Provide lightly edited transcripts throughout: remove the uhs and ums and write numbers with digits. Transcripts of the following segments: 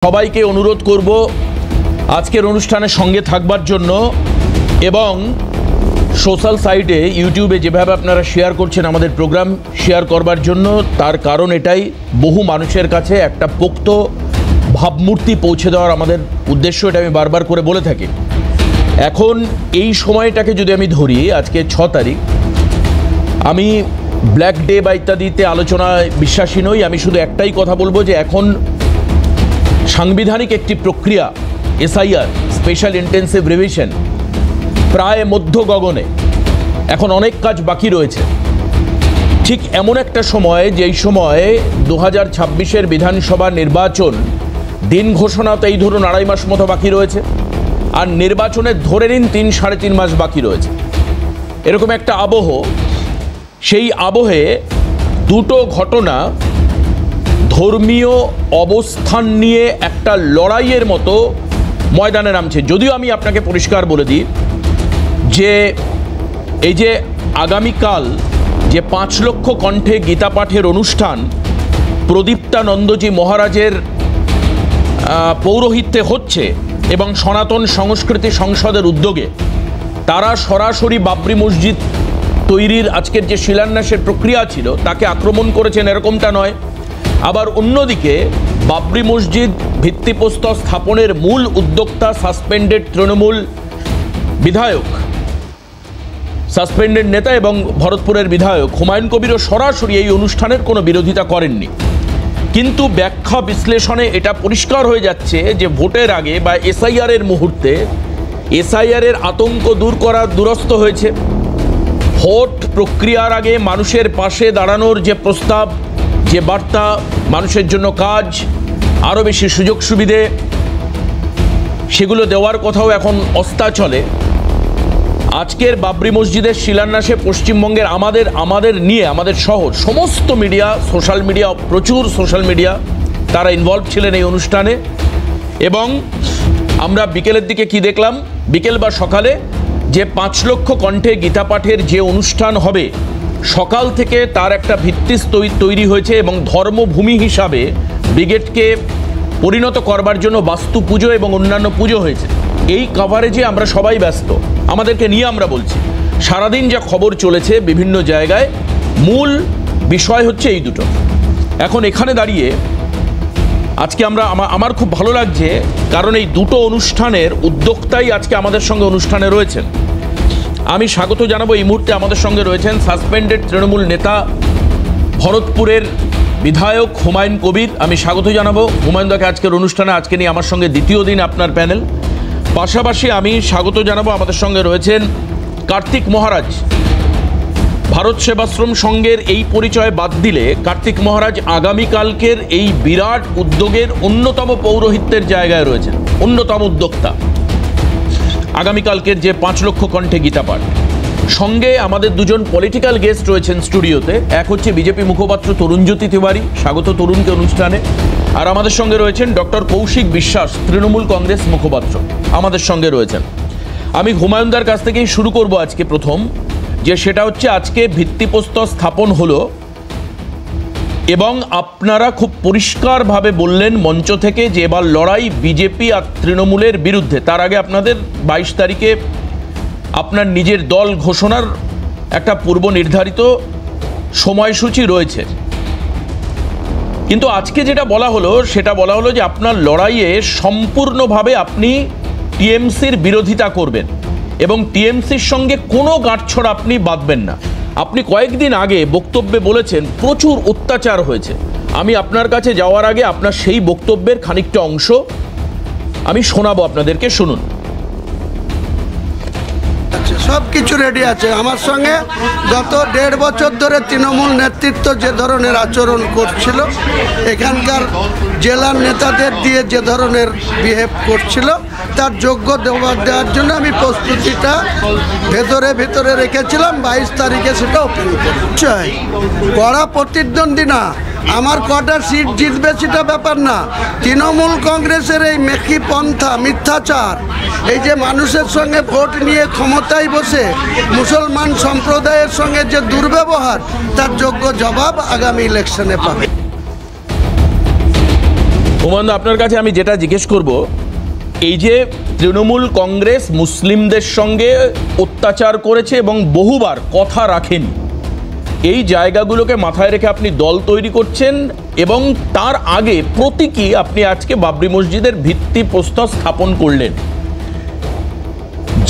সবাইকে অনুরোধ করব আজকের অনুষ্ঠানের সঙ্গে থাকবার জন্য এবং সোশ্যাল সাইটে ইউটিউবে যেভাবে আপনারা শেয়ার করছেন আমাদের প্রোগ্রাম শেয়ার করবার জন্য। তার কারণ এটাই, বহু মানুষের কাছে একটা পোক্ত ভাবমূর্তি পৌঁছে দেওয়ার আমাদের উদ্দেশ্য, এটা আমি বারবার করে বলে থাকি। এখন এই সময়টাকে যদি আমি ধরি, আজকে 6 তারিখ, আমি ব্ল্যাক ডে বা ইত্যাদিতে আলোচনায় বিশ্বাসী নই। আমি শুধু একটাই কথা বলবো যে এখন সাংবিধানিক একটি প্রক্রিয়া এসআইআর, স্পেশাল ইন্টেন্সিভ রিভিশন, প্রায় মধ্য গগনে, এখন অনেক কাজ বাকি রয়েছে। ঠিক এমন একটা সময়, যেই সময়ে 2026-এর বিধানসভা নির্বাচন দিন ঘোষণাতে এই ধরুন 2.5 মাস মতো বাকি রয়েছে, আর নির্বাচনের ধরে নিন 3-3.5 মাস বাকি রয়েছে। এরকম একটা আবহ, সেই আবহে দুটো ঘটনা ধর্মীয় অবস্থান নিয়ে একটা লড়াইয়ের মতো ময়দানে নামছে। যদিও আমি আপনাকে পরিষ্কার বলে দিই যে এই যে আগামীকাল যে 5 লক্ষ কণ্ঠে গীতা পাঠের অনুষ্ঠান প্রদীপ্তানন্দজি মহারাজের পৌরোহিত্যে হচ্ছে এবং সনাতন সংস্কৃতি সংসদের উদ্যোগে, তারা সরাসরি বাবরি মসজিদ তৈরির আজকের যে শিলান্যাসের প্রক্রিয়া ছিল তাকে আক্রমণ করেছেন, এরকমটা নয়। আবার অন্যদিকে বাবরি মসজিদ ভিত্তিপ্রস্তর স্থাপনের মূল উদ্যোক্তা সাসপেন্ডেড তৃণমূল বিধায়ক, সাসপেন্ডেড নেতা এবং ভরতপুরের বিধায়ক হুমায়ুন কবিরও সরাসরি এই অনুষ্ঠানের কোনো বিরোধিতা করেননি। কিন্তু ব্যাখ্যা বিশ্লেষণে এটা পরিষ্কার হয়ে যাচ্ছে যে ভোটের আগে বা এসআইআরের মুহূর্তে এসআইআরের আতঙ্ক দূর করা দুরস্ত হয়েছে। ভোট প্রক্রিয়ার আগে মানুষের পাশে দাঁড়ানোর যে প্রস্তাব, যে বার্তা, মানুষের জন্য কাজ, আরও বেশি সুযোগ সুবিধে, সেগুলো দেওয়ার কথাও এখন অস্তাচলে। আজকের বাবরি মসজিদের শিলান্যাসে পশ্চিমবঙ্গের আমাদের শহর সমস্ত মিডিয়া, সোশ্যাল মিডিয়া, প্রচুর সোশ্যাল মিডিয়া তারা ইনভলভ ছিলেন এই অনুষ্ঠানে। এবং আমরা বিকেলের দিকে কি দেখলাম, বিকেল বা সকালে যে 5 লক্ষ কণ্ঠে গীতা পাঠের যে অনুষ্ঠান হবে, সকাল থেকে তার একটা ভিত্তি তৈরি হয়েছে এবং ধর্মভূমি হিসাবে ব্রিগেডকে পরিণত করবার জন্য বাস্তু পুজো এবং অন্যান্য পুজো হয়েছে। এই কভারেজে আমরা সবাই ব্যস্ত, আমাদেরকে নিয়ে আমরা বলছি। সারাদিন যা খবর চলেছে বিভিন্ন জায়গায়, মূল বিষয় হচ্ছে এই দুটো। এখন এখানে দাঁড়িয়ে আজকে আমার খুব ভালো লাগছে, কারণ এই দুটো অনুষ্ঠানের উদ্যোক্তাই আজকে আমাদের সঙ্গে অনুষ্ঠানে রয়েছেন। আমি স্বাগত জানাবো, এই মুহূর্তে আমাদের সঙ্গে রয়েছেন সাসপেন্ডেড তৃণমূল নেতা ভরতপুরের বিধায়ক হুমায়ুন কবির। আমি স্বাগত জানাবো হুমায়ুনদাকে আজকের অনুষ্ঠানে, আজকে নিয়ে আমার সঙ্গে দ্বিতীয় দিন আপনার প্যানেল। পাশাপাশি আমি স্বাগত জানাবো, আমাদের সঙ্গে রয়েছেন কার্তিক মহারাজ। ভারত সেবাশ্রম সংঘের এই পরিচয় বাদ দিলে কার্তিক মহারাজ আগামীকালকের এই বিরাট উদ্যোগের অন্যতম পৌরোহিত্যের জায়গায় রয়েছেন, অন্যতম উদ্যোক্তা। আগামীকালকের যে 5 লক্ষ কণ্ঠে গীতা পাঠ, সঙ্গে আমাদের দুজন পলিটিক্যাল গেস্ট রয়েছেন স্টুডিওতে। এক হচ্ছে বিজেপি মুখপাত্র তরুণজ্যোতি তিওয়ারি, স্বাগত তরুণকে অনুষ্ঠানে। আর আমাদের সঙ্গে রয়েছেন ডক্টর কৌশিক বিশ্বাস, তৃণমূল কংগ্রেস মুখপাত্র, আমাদের সঙ্গে রয়েছেন। আমি হুমায়ুনদার কাছ থেকেই শুরু করব আজকে প্রথম, যে সেটা হচ্ছে আজকে ভিত্তিপ্রস্তর স্থাপন হলো এবং আপনারা খুব পরিষ্কারভাবে বললেন মঞ্চ থেকে যে এবার লড়াই বিজেপি আর তৃণমূলের বিরুদ্ধে। তার আগে আপনাদের 22 তারিখে আপনার নিজের দল ঘোষণার একটা পূর্ব নির্ধারিত সময়সূচি রয়েছে। কিন্তু আজকে যেটা বলা হলো, সেটা বলা হলো যে আপনার লড়াইয়ে সম্পূর্ণভাবে আপনি টিএমসির বিরোধিতা করবেন এবং টিএমসির সঙ্গে কোনো গাঁটছড় আপনি বাঁধবেন না। আপনি কয়েকদিন আগে বক্তব্যে বলেছেন প্রচুর অত্যাচার হয়েছে। আমি আপনার কাছে যাওয়ার আগে আপনার সেই বক্তব্যের খানিকটা অংশ আমি শোনাবো আপনাদেরকে, শুনুন। সব কিছু রেডি আছে। আমার সঙ্গে গত 1.5 বছর ধরে তৃণমূল নেতৃত্ব যে ধরনের আচরণ করছিল, এখানকার জেলার নেতাদের দিয়ে যে ধরনের বিহেভ করছিল, তার যোগ্য দেওয়ার জন্য আমি প্রস্তুতিটা ভেতরে রেখেছিলাম। 22 তারিখে সেটা ওপেন করছি। কড়া প্রতিদ্বন্দ্বী না, আমার কটা সিট জিতবে সেটা ব্যাপার না। তৃণমূল কংগ্রেসের এই মেকি পন্থা, মিথ্যাচার, এই যে মানুষের সঙ্গে ভোট নিয়ে ক্ষমতায় বসে মুসলমান সম্প্রদায়ের সঙ্গে যে দুর্ব্যবহার, তার যোগ্য জবাব আগামী ইলেকশনে পাবে। হুমায়ুন, আপনার কাছে আমি যেটা জিজ্ঞেস করব, এই যে তৃণমূল কংগ্রেস মুসলিমদের সঙ্গে অত্যাচার করেছে এবং বহুবার কথা রাখেনি, এই জায়গাগুলোকে মাথায় রেখে আপনি দল তৈরি করছেন এবং তার আগে প্রতীকী আপনি আজকে বাবরি মসজিদের ভিত্তিপ্রস্তর স্থাপন করলেন।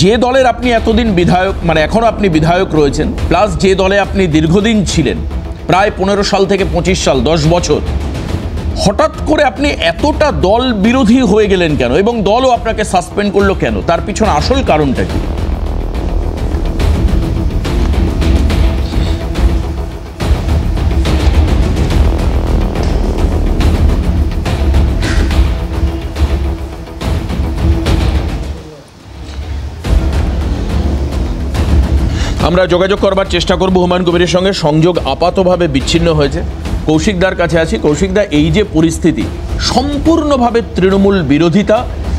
যে দলের আপনি এতদিন বিধায়ক, মানে এখনও আপনি বিধায়ক রয়েছেন, প্লাস যে দলে আপনি দীর্ঘদিন ছিলেন, প্রায় 15 সাল থেকে 25 সাল, 10 বছর, হঠাৎ করে আপনি এতটা দল বিরোধী হয়ে গেলেন কেন এবং দলও আপনাকে সাসপেন্ড করলো কেন? তার পিছনে আসল কারণটা কি? আমরা যোগাযোগ করবার চেষ্টা করব হুমায়ুন কবিরের সঙ্গে, সংযোগ আপাতভাবে বিচ্ছিন্ন হয়েছে। কৌশিকদার কাছে আছি। কৌশিকদা, এই যে পরিস্থিতি, সম্পূর্ণভাবে তৃণমূল বিরোধিতা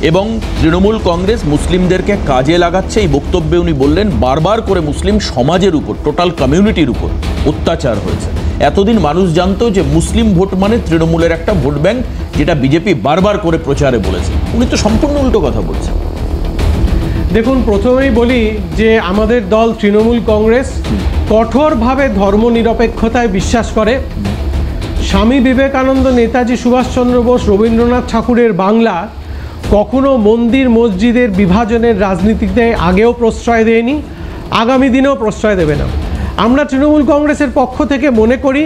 এবং তৃণমূল কংগ্রেস মুসলিমদেরকে কাজে লাগাচ্ছে, এই বক্তব্যে উনি বললেন বারবার করে মুসলিম সমাজের উপর, টোটাল কমিউনিটির উপর অত্যাচার হয়েছে। এতদিন মানুষ জানতো যে মুসলিম ভোট মানে তৃণমূলের একটা ভোট ব্যাংক, যেটা বিজেপি বারবার করে প্রচারে বলেছে। উনি তো সম্পূর্ণ উল্টো কথা বলছেন। দেখুন, প্রথমেই বলি যে আমাদের দল তৃণমূল কংগ্রেস কঠোরভাবে ধর্মনিরপেক্ষতায় বিশ্বাস করে। স্বামী বিবেকানন্দ, নেতাজি সুভাষচন্দ্র বোস, রবীন্দ্রনাথ ঠাকুরের বাংলা কখনো মন্দির মসজিদের বিভাজনের রাজনীতিতে আগেও প্রশ্রয় দেয়নি, আগামী দিনেও প্রশ্রয় দেবে না। আমরা তৃণমূল কংগ্রেসের পক্ষ থেকে মনে করি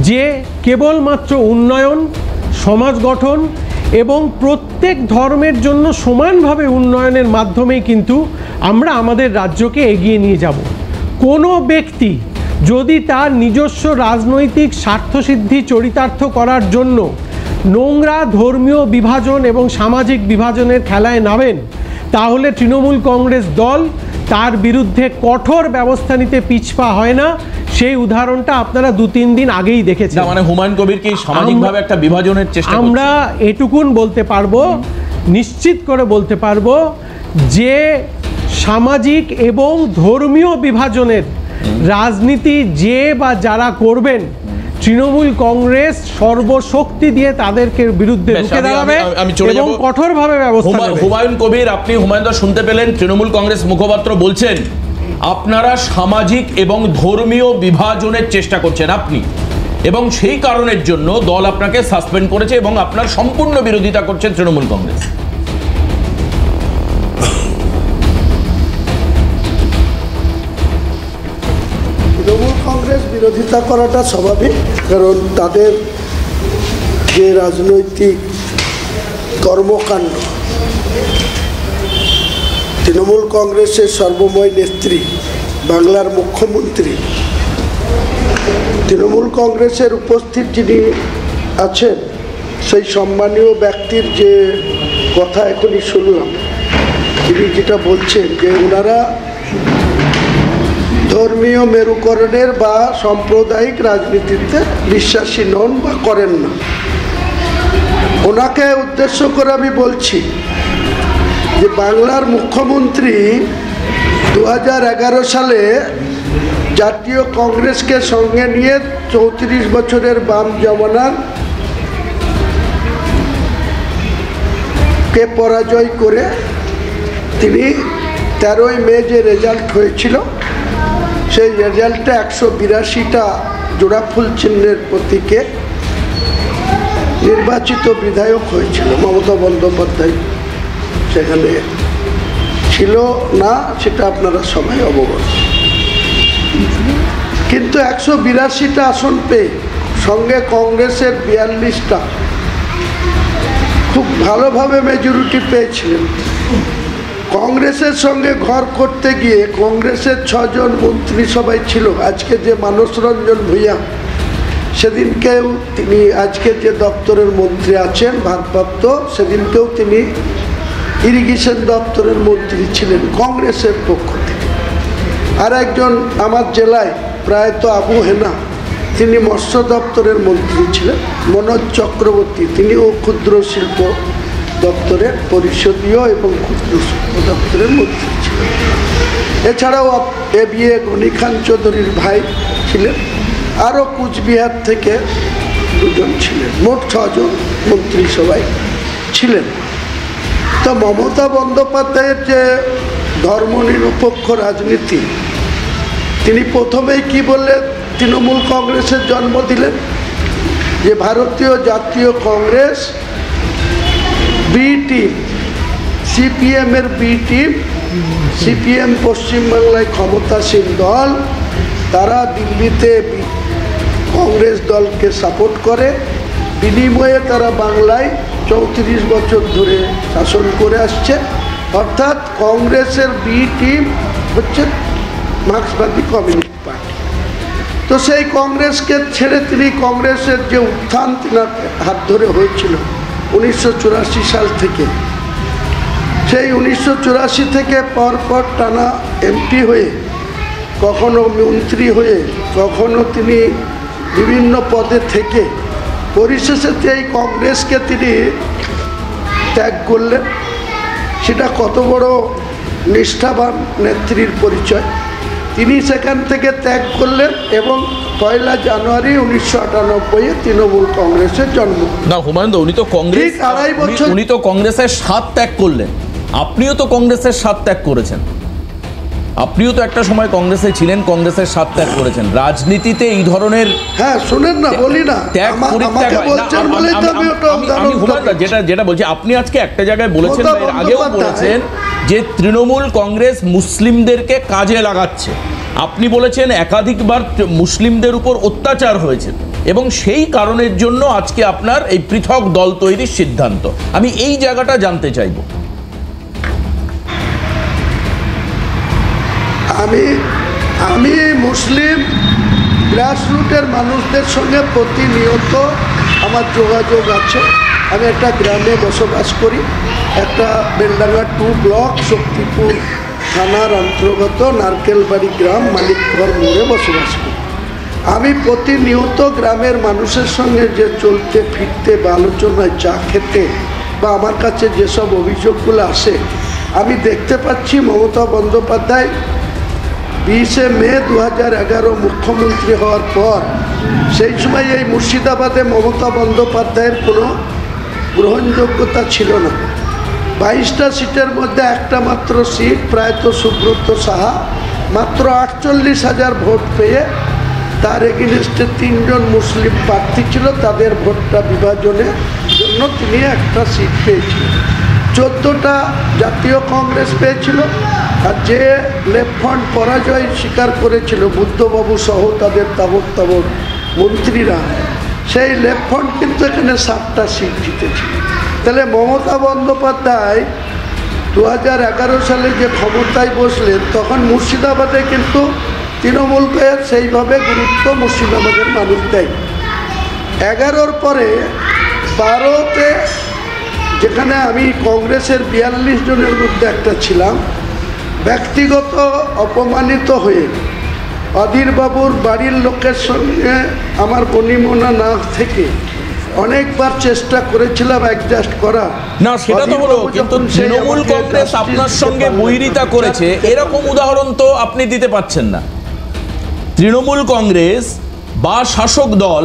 যে কেবলমাত্র উন্নয়ন, সমাজ গঠন এবং প্রত্যেক ধর্মের জন্য সমানভাবে উন্নয়নের মাধ্যমেই কিন্তু আমরা আমাদের রাজ্যকে এগিয়ে নিয়ে যাব। কোনো ব্যক্তি যদি তার নিজস্ব রাজনৈতিক স্বার্থসিদ্ধি চরিতার্থ করার জন্য নোংরা ধর্মীয় বিভাজন এবং সামাজিক বিভাজনের খেলায় নামেন, তাহলে তৃণমূল কংগ্রেস দল তার বিরুদ্ধে কঠোর ব্যবস্থা নিতে পিছপা হয় না। সেই উদাহরণটা আপনারা 2-3 দিন আগেই দেখেছেন। মানে হুমায়ুন কবির কি সামাজিকভাবে একটা বিভাজনের চেষ্টা? আমরা এটুকুন বলতে পারবো, নিশ্চিত করে বলতে পারবো যে সামাজিক এবং ধর্মীয় বিভাজনের রাজনীতি যে বা যারা করবেন, তৃণমূল কংগ্রেস সর্বশক্তি দিয়ে তাদেরকে বিরুদ্ধে রুখে দাঁড়াবে এবং কঠোরভাবে ব্যবস্থা নেবে। হুমায়ুন কবির, আপনি হুমায়ুন দা শুনতে পেলেন, তৃণমূল কংগ্রেস মুখপাত্র বলছেন আপনারা সামাজিক এবং ধর্মীয় বিভাজনের চেষ্টা করছেন আপনি, এবং সেই কারণের জন্য দল আপনাকে সাসপেন্ড করেছে এবং আপনার সম্পূর্ণ বিরোধিতা করছেন তৃণমূল কংগ্রেস। তৃণমূল কংগ্রেস বিরোধিতা করাটা স্বাভাবিক, কারণ তাদের যে রাজনৈতিক কর্মকাণ্ড, তৃণমূল কংগ্রেসের সর্বময় নেত্রী, বাংলার মুখ্যমন্ত্রী, তৃণমূল কংগ্রেসের উপস্থিত যিনি আছেন সেই সম্মানীয় ব্যক্তির যে কথা এখনই শুনলাম, তিনি যেটা বলছেন যে ওনারা ধর্মীয় মেরুকরণের বা সাম্প্রদায়িক রাজনীতিতে বিশ্বাসী নন বা করেন না। ওনাকে উদ্দেশ্য করে আমি বলছি যে বাংলার মুখ্যমন্ত্রী 2011 সালে জাতীয় কংগ্রেসকে সঙ্গে নিয়ে 34 বছরের বাম জমানার কে পরাজয় করে তিনি 13ই মে যে রেজাল্ট হয়েছিল, সেই রেজাল্টে 182টা জোড়া ফুল চিহ্নের প্রতীকে নির্বাচিত বিধায়ক হয়েছিল। মমতা বন্দ্যোপাধ্যায় সেখানে ছিল না, সেটা আপনারা সবাই অবগত। কিন্তু 182টা আসন পেয়ে সঙ্গে কংগ্রেসের 42টা খুব ভালোভাবে মেজরিটি পেয়েছিলেন। কংগ্রেসের সঙ্গে ঘর করতে গিয়ে কংগ্রেসের 6 জন মন্ত্রী সবাই ছিল। আজকে যে মানস রঞ্জন ভূঁইয়া, সেদিনকেও তিনি, আজকে যে দপ্তরের মন্ত্রী আছেন ভারপ্রাপ্ত, সেদিনকেও তিনি ইরিগেশন দপ্তরের মন্ত্রী ছিলেন কংগ্রেসের পক্ষ থেকে। আর একজন আমার জেলায় প্রায়ত আবু হেনা, তিনি মৎস্য দপ্তরের মন্ত্রী ছিলেন। মনোজ চক্রবর্তী, তিনিও ক্ষুদ্র শিল্প দপ্তরের পরিষদীয় এবং ক্ষুদ্র শিল্প দপ্তরের মন্ত্রী ছিলেন। এছাড়াও এবিএ গনি খান চৌধুরীর ভাই ছিলেন। আরও কুচবিহার থেকে দুজন ছিলেন, মোট 6 জন মন্ত্রিসভায় ছিলেন। তো মমতা বন্দ্যোপাধ্যায়ের যে ধর্মনিরপেক্ষ রাজনীতি, তিনি প্রথমেই কি বললেন, তৃণমূল কংগ্রেসের জন্ম দিলেন, যে ভারতীয় জাতীয় কংগ্রেস বি টিম, সিপিএমের বি টিম, সিপিএম পশ্চিমবাংলায় ক্ষমতাসীন দল, তারা দিল্লিতে কংগ্রেস দলকে সাপোর্ট করে, বিনিময়ে তারা বাংলায় 34 বছর ধরে শাসন করে আসছে। অর্থাৎ কংগ্রেসের বি টিম হচ্ছে মার্ক্সবাদী কমিউনিস্ট পার্টি। তো সেই কংগ্রেসকে ছেড়ে তিনি কংগ্রেসের যে উত্থান তিনার হাত ধরে হয়েছিল 1984 সাল থেকে, সেই 1984 থেকে পরপর টানা এমপি হয়ে, কখনো মন্ত্রী হয়ে, কখনো তিনি বিভিন্ন পদে থেকে পরিশেষে এই কংগ্রেসকে তিনি ত্যাগ করলেন। সেটা কত বড় নিষ্ঠাবান নেত্রীর পরিচয়। তিনি সেখান থেকে ত্যাগ করলেন এবং 1 জানুয়ারি 1998 তৃণমূল কংগ্রেসের জন্ম। না হুমায়ুন, উনি তো কংগ্রেস, ঠিক 2.5 বছর উনি তো কংগ্রেসের স্বাদ ত্যাগ করলেন, আপনিও তো কংগ্রেসের স্বাদ ত্যাগ করেছেন, আপনিও তো একটা সময় কংগ্রেসে ছিলেন, কংগ্রেসের স্বাদ ত্যাগ করেছেন। রাজনীতিতে এই ধরনের হ্যাঁ শুনেন না, বলি না, ত্যাগ পরিত্যাগ হয় না। আমি হুমায়ুন যেটা বলছি, আপনি আজকে একটা জায়গায় বলেছেন, এর আগেও বলেছেন যে তৃণমূল কংগ্রেস মুসলিমদেরকে কাজে লাগাচ্ছে। আপনি বলেছেন একাধিকবার মুসলিমদের উপর অত্যাচার হয়েছে এবং সেই কারণের জন্য আজকে আপনার এই পৃথক দল তৈরির সিদ্ধান্ত। আমি এই জায়গাটা জানতে চাইব। আমি মুসলিম গ্রাসরুটের মানুষদের সঙ্গে প্রতিনিয়ত আমার যোগাযোগ আছে। আমি একটা গ্রামে বসবাস করি, একটা বেলডাঙ্গা 2 ব্লক, শক্তিপুর থানার অন্তর্গত নারকেলবাড়ি গ্রাম, মালিকঘর মোড়ে বসবাস করি। আমি প্রতিনিয়ত গ্রামের মানুষের সঙ্গে যে চলতে ফিরতে বা আলোচনায় চা খেতে বা আমার কাছে যেসব অভিযোগগুলো আসে, আমি দেখতে পাচ্ছি মমতা বন্দ্যোপাধ্যায় 20 মে 2011 মুখ্যমন্ত্রী হওয়ার পর, সেই সময় এই মুর্শিদাবাদে মমতা বন্দ্যোপাধ্যায়ের কোনো গ্রহণযোগ্যতা ছিল না। 22টা সিটের মধ্যে একটা মাত্র সিট, প্রায়ত সুব্রত সাহা, মাত্র 48,000 ভোট পেয়ে তার এগেনস্টে 3 জন মুসলিম প্রার্থী ছিল, তাদের ভোটটা বিভাজনের জন্য তিনি একটা সিট পেয়েছিলেন। 14টা জাতীয় কংগ্রেস পেয়েছিল, আর যে লেফট ফ্রন্ট পরাজয় স্বীকার করেছিল বুদ্ধবাবু সহ তাদের তাবড় মন্ত্রীরা, সেই লেফট ফ্রন্ট কিন্তু এখানে 7টা সিট জিতেছিল। তাহলে মমতা বন্দ্যোপাধ্যায় 2011 সালে যে ক্ষমতায় বসলেন, তখন মুর্শিদাবাদে কিন্তু তৃণমূলকে সেইভাবে গুরুত্ব মুর্শিদাবাদের মানুষ দেয়। 11-র পরে 12তে, যেখানে আমি কংগ্রেসের 42 জনের মধ্যে একটা ছিলাম, ব্যক্তিগত অপমানিত হয়ে অধীরবাবুর বাড়ির লোকের সঙ্গে আমার বনিমনা না থেকে অনেকবার চেষ্টা করেছিলাম অ্যাডজাস্ট করা। না সেটা তো হলো, কিন্তু তৃণমূল কংগ্রেস আপনার সঙ্গে বৈরিতা করেছে এরকম উদাহরণ তো আপনি দিতে পারছেন না। তৃণমূল কংগ্রেস বা শাসক দল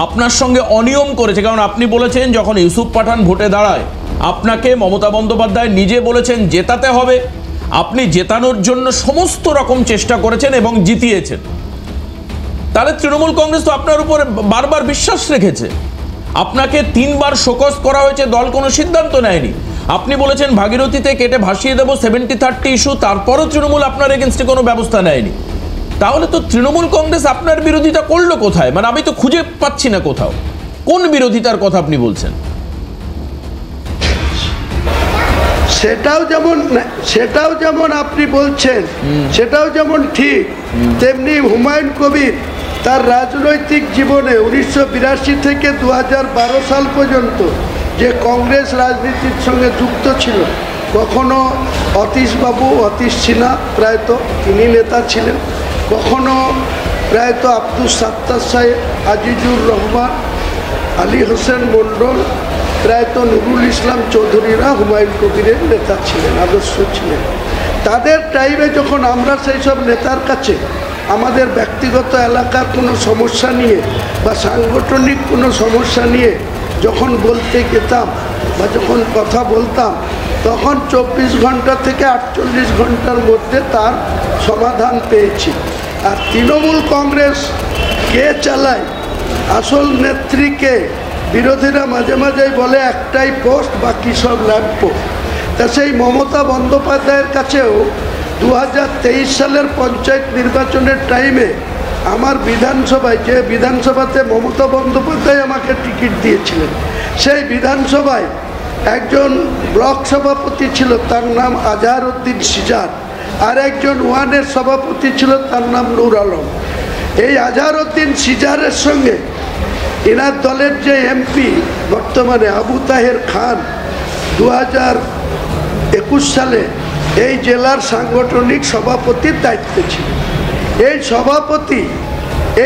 আপনার সঙ্গে অনিয়ম করেছে, কারণ আপনি বলেছেন যখন ইউসুফ পাঠান ভোটে দাঁড়ায়, আপনাকে মমতা বন্দ্যোপাধ্যায় নিজে বলেছেন জেতাতে হবে, আপনি জেতানোর জন্য সমস্ত রকম চেষ্টা করেছেন এবং জিতিয়েছেন। তাহলে তৃণমূল কংগ্রেস তো আপনার উপরে বারবার বিশ্বাস রেখেছে। আপনাকে 3 বার শোকজ করা হয়েছে, দল কোনো সিদ্ধান্ত নেয়নি। আপনি বলেছেন ভাগীরথীতে কেটে ভাসিয়ে দেবো 70-30 ইস্যু, তারপরও তৃণমূল আপনার এগেনস্টে কোনো ব্যবস্থা নেয়নি। তাহলে তো তৃণমূল কংগ্রেস আপনার বিরোধিতা করলো কোথায়? মানে আমি তো খুঁজে পাচ্ছি না কোথাও কোন বিরোধিতার কথা আপনি বলছেন। সেটাও যেমন আপনি বলছেন, সেটাও যেমন ঠিক, তেমনি হুমায়ুন কবির তার রাজনৈতিক জীবনে 1982 থেকে 2012 সাল পর্যন্ত যে কংগ্রেস রাজনীতির সঙ্গে যুক্ত ছিল, কখনো অতীশ সিনহা প্রায়ত তিনি নেতা ছিলেন, কখনো প্রায়ত আব্দুল সাত্তার সাহেব, আজিজুর রহমান, আলী হোসেন মণ্ডল, প্রায়ত নুরুল ইসলাম চৌধুরীরা হুমায়ুন কবিরের নেতা ছিলেন, আদর্শ ছিলেন। তাদের টাইমে যখন আমরা সেই সব নেতার কাছে আমাদের ব্যক্তিগত এলাকার কোনো সমস্যা নিয়ে বা সাংগঠনিক কোনো সমস্যা নিয়ে যখন বলতে যেতাম বা যখন কথা বলতাম, তখন 24 ঘন্টা থেকে 48 ঘন্টার মধ্যে তার সমাধান পেয়েছি। আর তৃণমূল কংগ্রেস কে চালায়, আসল নেত্রীকে, বিরোধীরা মাঝে মাঝেই বলে একটাই পোস্ট, বাকি সব ল্যাম্প পোস্ট। তা সেই মমতা বন্দ্যোপাধ্যায়ের কাছেও 2023 সালের পঞ্চায়েত নির্বাচনের টাইমে আমার বিধানসভায়, যে বিধানসভাতে মমতা বন্দ্যোপাধ্যায় আমাকে টিকিট দিয়েছিলেন, সেই বিধানসভায় একজন ব্লক সভাপতি ছিল, তার নাম আজহারউদ্দিন সিজার, আর একজন ওয়ানের সভাপতি ছিল, তার নাম নূর আলম। এই আজহারউদ্দিন সিজারের সঙ্গে এনার দলের যে এমপি বর্তমানে আবু তাহের খান 2021 সালে এই জেলার সাংগঠনিক সভাপতির দায়িত্বে ছিল। এই সভাপতি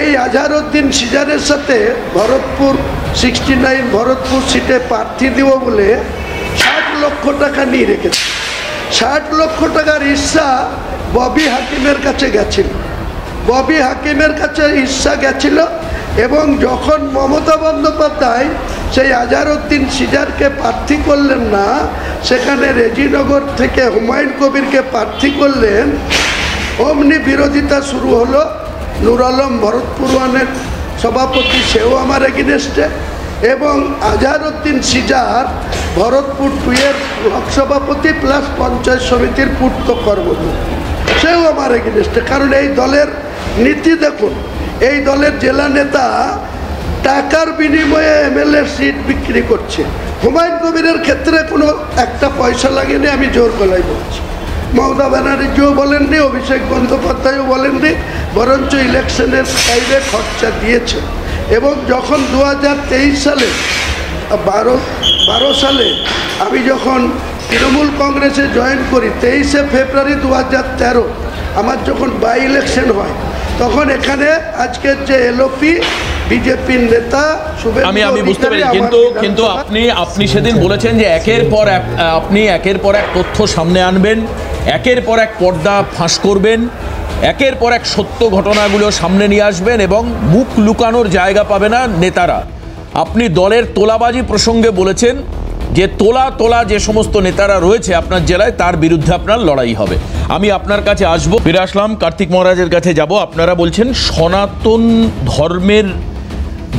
এই আজহারউদ্দিন সিজারের সাথে ভরতপুর 69 ভরতপুর সিটে প্রার্থী দিব বলে 60 লক্ষ টাকা নিয়ে রেখেছে। 60 লক্ষ টাকার ইচ্ছা ববি হাকিমের কাছে গেছিল। ববি হাকিমের কাছে ইচ্ছা গেছিল, এবং যখন মমতা বন্দ্যোপাধ্যায় সেই আজহারউদ্দিন সিজারকে প্রার্থী করলেন না, সেখানে রেজিনগর থেকে হুমায়ুন কবিরকে প্রার্থী করলেন, অমনি বিরোধিতা শুরু হলো। নূর আলম ভরতপুর ওয়ানের সভাপতি, সেও আমার এগেনস্টে, এবং আজহারউদ্দিন সিজার ভরতপুর 2 এর ব্লক সভাপতি প্লাস পঞ্চায়েত সমিতির পূর্ত কর্মকর্তা, সেও আমার এগেনস্টে। কারণ এই দলের নীতি দেখুন, এই দলের জেলা নেতা টাকার বিনিময়ে এমএলএ সিট বিক্রি করছে। হুমায়ুন কবিরের ক্ষেত্রে কোনো একটা পয়সা লাগেনি, আমি জোর গলায় বলছি। মমতা ব্যানার্জিও বলেননি, অভিষেক বন্দ্যোপাধ্যায়ও বলেননি, বরঞ্চ ইলেকশনের টাইমে খরচা দিয়েছে। এবং যখন 2023 সালে 12 সালে আমি যখন তৃণমূল কংগ্রেসে জয়েন করি, 23শে ফেব্রুয়ারি 2013 আমার যখন বাই ইলেকশন হয়, তখন এখানে আজকের যে এলওপি বিজেপির নেতা আমি বুঝতে পারি, কিন্তু আপনি সেদিন বলেছেন যে একের পর এক তথ্য সামনে আনবেন, একের পর এক পর্দা ফাঁস করবেন, একের পর এক সত্য ঘটনাগুলো সামনে নিয়ে আসবেন, এবং মুখ লুকানোর জায়গা পাবে না নেতারা। আপনি দলের তোলাবাজি প্রসঙ্গে বলেছেন যে তোলা যে সমস্ত নেতারা রয়েছে আপনার জেলায়, তার বিরুদ্ধে আপনার লড়াই হবে। আমি আপনার কাছে আসবো, ফিরে আসলাম, কার্তিক মহারাজের কাছে যাব। আপনারা বলছেন সনাতন ধর্মের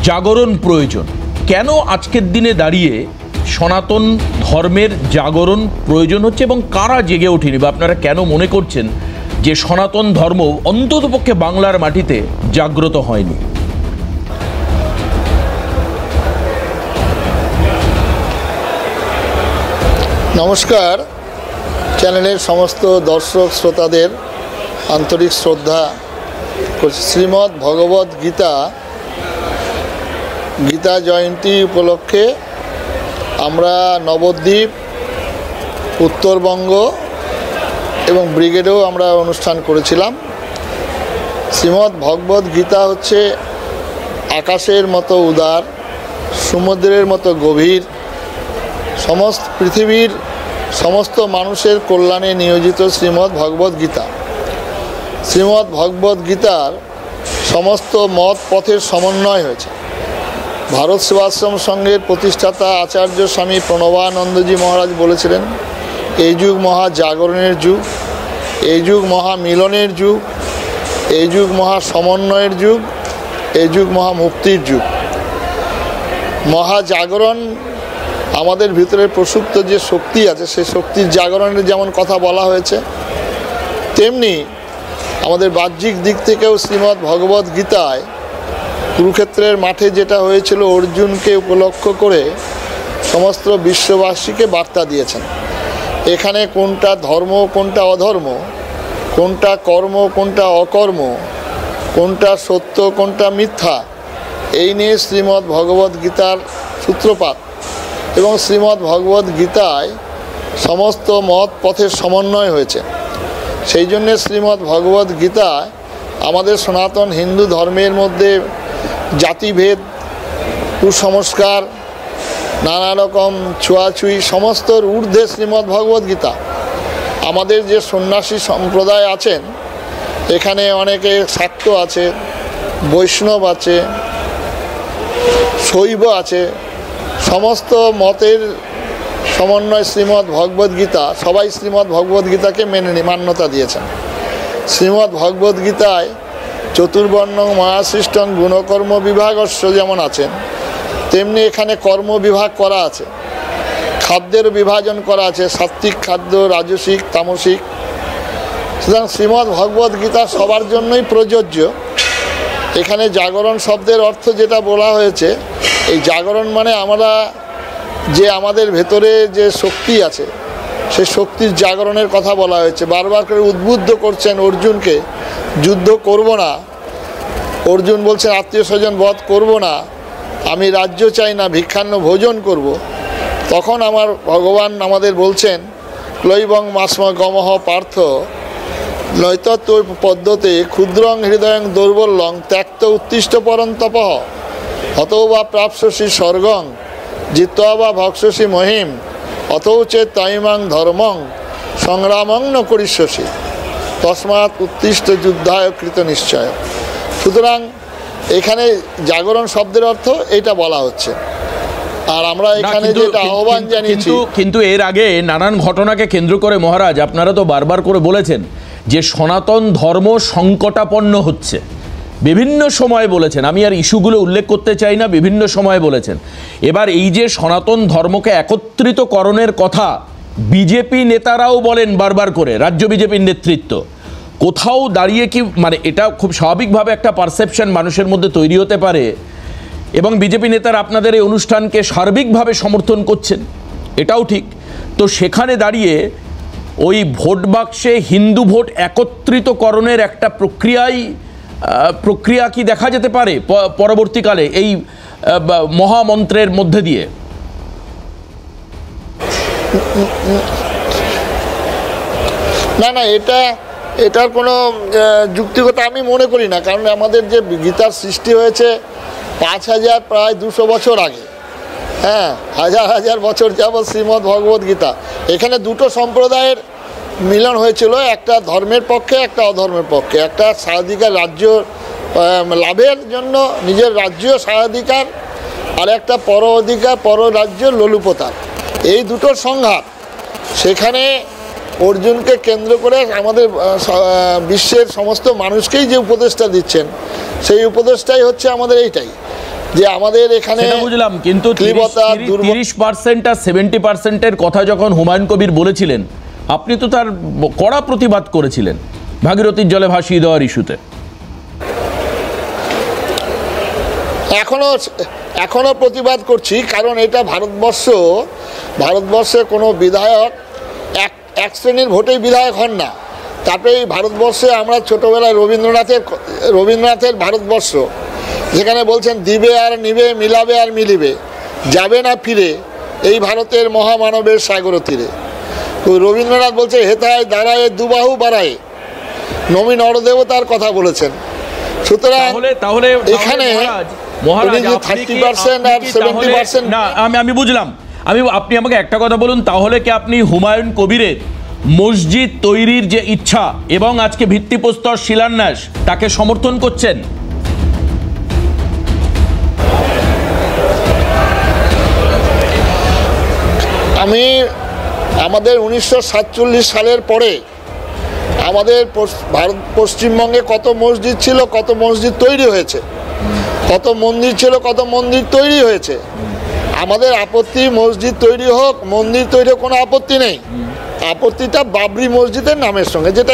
জাগরণ প্রয়োজন। কেন আজকের দিনে দাঁড়িয়ে সনাতন ধর্মের জাগরণ প্রয়োজন হচ্ছে, এবং কারা জেগে ওঠেনি, বা আপনারা কেন মনে করছেন যে সনাতন ধর্ম অন্ততপক্ষে বাংলার মাটিতে জাগ্রত হয়নি? নমস্কার, চ্যানেলের সমস্ত দর্শক শ্রোতাদের আন্তরিক শ্রদ্ধা করছি। শ্রীমদ্ ভগবদ গীতা জয়ন্তী উপলক্ষে আমরা নবদ্বীপ, উত্তরবঙ্গ এবং ব্রিগেডেও আমরা অনুষ্ঠান করেছিলাম। শ্রীমদ্ ভগবদ গীতা হচ্ছে আকাশের মতো উদার, সমুদ্রের মতো গভীর, সমস্ত পৃথিবীর সমস্ত মানুষের কল্যাণে নিয়োজিত শ্রীমদ্ ভগবদ গীতা। শ্রীমদ্ ভগবদ গীতার সমস্ত মত পথের সমন্বয় হয়েছে। ভারত সেবাশ্রম সংঘের প্রতিষ্ঠাতা আচার্য স্বামী প্রণবানন্দজি মহারাজ বলেছিলেন, এই যুগ মহা জাগরণের যুগ, এই যুগ মহা মিলনের যুগ, এই যুগ মহা সমন্বয়ের যুগ, এই যুগ মহা মুক্তির যুগ। মহা জাগরণ আমাদের ভিতরে প্রসুপ্ত যে শক্তি আছে, সেই শক্তির জাগরণের যেমন কথা বলা হয়েছে, তেমনি আমাদের বাহ্যিক দিক থেকেও শ্রীমদ্ ভগবদ গীতায় কুরুক্ষেত্রের মাঠে যেটা হয়েছিল, অর্জুনকে উপলক্ষ করে সমস্ত বিশ্ববাসীকে বার্তা দিয়েছেন। এখানে কোনটা ধর্ম, কোনটা অধর্ম, কোনটা কর্ম, কোনটা অকর্ম, কোনটা সত্য, কোনটা মিথ্যা, এই নিয়ে শ্রীমদ্ ভগবদ গীতার সূত্রপাত। এবং শ্রীমদ্ ভগবদ গীতায় সমস্ত মত পথের সমন্বয় হয়েছে। সেই জন্যে শ্রীমদ্ ভগবদ গীতায় আমাদের সনাতন হিন্দু ধর্মের মধ্যে জাতিভেদ, কুসংস্কার, নানা রকম ছোঁয়াছুঁয়ি সমস্তর ঊর্ধ্বে শ্রীমদ্ ভগবদ গীতা। আমাদের যে সন্ন্যাসী সম্প্রদায় আছেন, এখানে অনেকে শাক্ত আছে, বৈষ্ণব আছে, শৈব আছে, সমস্ত মতের সমন্বয় শ্রীমদ্ ভগবদ্গীতা। সবাই শ্রীমদ্ ভগবদ্গীতাকে মান্যতা দিয়েছেন। শ্রীমদ্ ভগবদ্গীতায় চতুর্বর্ণ মহাসৃষ্টং গুণকর্ম বিভাগস্য যেমন আছেন, তেমনি এখানে কর্ম বিভাগ করা আছে, খাদ্যের বিভাজন করা আছে, সাত্ত্বিক খাদ্য, রাজসিক, তামসিক। সুতরাং শ্রীমদ্ ভগবদ্গীতা সবার জন্যই প্রযোজ্য। এখানে জাগরণ শব্দের অর্থ যেটা বলা হয়েছে, এই জাগরণ মানে আমরা যে আমাদের ভেতরে যে শক্তি আছে, সেই শক্তির জাগরণের কথা বলা হয়েছে। বারবার করে উদ্বুদ্ধ করছেন অর্জুনকে, যুদ্ধ করব না। অর্জুন বলছেন আত্মীয় স্বজন বধ করব না, আমি রাজ্য চাই না, ভিক্ষান্ন ভোজন করব। তখন আমার ভগবান আমাদের বলছেন ক্লৈবং মাস্ম গমহ পার্থ নৈতত্ব পদ্ধতে ক্ষুদ্রং হৃদয়ং দৌর্বল্যং ত্যক্ত উত্তিষ্ঠ পরন্তপঃ হতৌ বা প্রাপ্স্যসি স্বর্গং জিত্বা বা ভক্ষসি মহিম অতৌ চেত তৈমাং ধর্মং সংগ্রামং ন করিষ্যসি তস্মাৎ উত্তিষ্ঠ যুদ্ধায় কৃত নিশ্চয়। সুতরাং এখানে জাগরণ শব্দের অর্থ এটা বলা হচ্ছে। আর আমরা এখানে যেটা আহ্বান জানিয়েছি, কিন্তু এর আগে নানান ঘটনাকে কেন্দ্র করে মহারাজ আপনারা তো বারবার করে বলেছেন যে সনাতন ধর্ম সংকটাপন্ন হচ্ছে, বিভিন্ন সময় বলেছেন। আমি আর ইস্যুগুলো উল্লেখ করতে চাই না, বিভিন্ন সময় বলেছেন। এবার এই যে সনাতন ধর্মকে একত্রিতকরণের কথা বিজেপি নেতারাও বলেন বারবার করে, রাজ্য বিজেপির নেতৃত্ব, কোথাও দাঁড়িয়ে কি মানে এটা খুব স্বাভাবিকভাবে একটা পারসেপশন মানুষের মধ্যে তৈরি হতে পারে, এবং বিজেপি নেতারা আপনাদের এই অনুষ্ঠানকে সার্বিকভাবে সমর্থন করছেন, এটাও ঠিক। তো সেখানে দাঁড়িয়ে ওই ভোট বাক্সে হিন্দু ভোট একত্রিতকরণের একটা প্রক্রিয়া কি দেখা যেতে পারে পরবর্তীকালে এই মহামন্ত্রের মধ্যে দিয়ে? না না, এটার কোনো যুক্তিকতা আমি মনে করি না। কারণ আমাদের যে গীতার সৃষ্টি হয়েছে 5000 প্রায় 200 বছর আগে, হ্যাঁ, হাজার হাজার বছর যাবৎ শ্রীমদ্ ভগবদ্গীতা। এখানে দুটো সম্প্রদায়ের মিলন হয়েছিল, একটা ধর্মের পক্ষে, একটা অধর্মের পক্ষে। একটা স্বাধিকার রাজ্য লাভের জন্য নিজের রাজ্য স্বাধিকার, আর একটা পর অধিকার পর রাজ্য লোলুপতার, এই দুটোর সংঘাত। সেখানে অর্জুনকে কেন্দ্র করে আমাদের বিশ্বের সমস্ত মানুষকেই যে উপদেশটা দিচ্ছেন, সেই উপদেশটাই হচ্ছে আমাদের এইটাই, যে আমাদের এখানে বুঝলাম। কিন্তু 30% আর 70%-এর কথা যখন হুমায়ুন কবির বলেছিলেন, আপনি তো তার কড়া প্রতিবাদ করেছিলেন ভাগীরথীর জলে ভাসিয়ে দেওয়ার ইস্যুতে। এখনো প্রতিবাদ করছি, কারণ এটা ভারতবর্ষে কোনো বিধায়ক এক শ্রেণীর ভোটেই বিধায়ক হন না। তারপরে এই ভারতবর্ষে আমরা ছোটোবেলায় রবীন্দ্রনাথের ভারতবর্ষ, যেখানে বলছেন দিবে আর নিবে, মিলাবে আর মিলিবে, যাবে না ফিরে এই ভারতের মহামানবের সাগর তীরে। তো রবীন্দ্রনাথ বলছে হেতায় দাঁড়ায় দুবাহু বাড়ায়, নবীন নরদেবতার কথা বলেছেন। সুতরাং এখানে 30% আর 70% না, আমি বুঝলাম। আপনি আমাকে একটা কথা বলুন, তাহলে কি আপনি হুমায়ুন কবিরের মসজিদ তৈরির যে ইচ্ছা এবং আজকে ভিত্তিপ্রস্তর শিলান্যাস তাকে সমর্থন করছেন? আমাদের 1947 সালের পরে আমাদের পশ্চিমবঙ্গে কত মসজিদ ছিল, কত মসজিদ তৈরি হয়েছে, কত মন্দির ছিল, কত মন্দির তৈরি হয়েছে। আমাদের আপত্তি মসজিদ তৈরি হোক, মন্দির তৈরি হোক, কোনো আপত্তি নেই। আপত্তিটা বাবরি মসজিদের নামের সঙ্গে, যেটা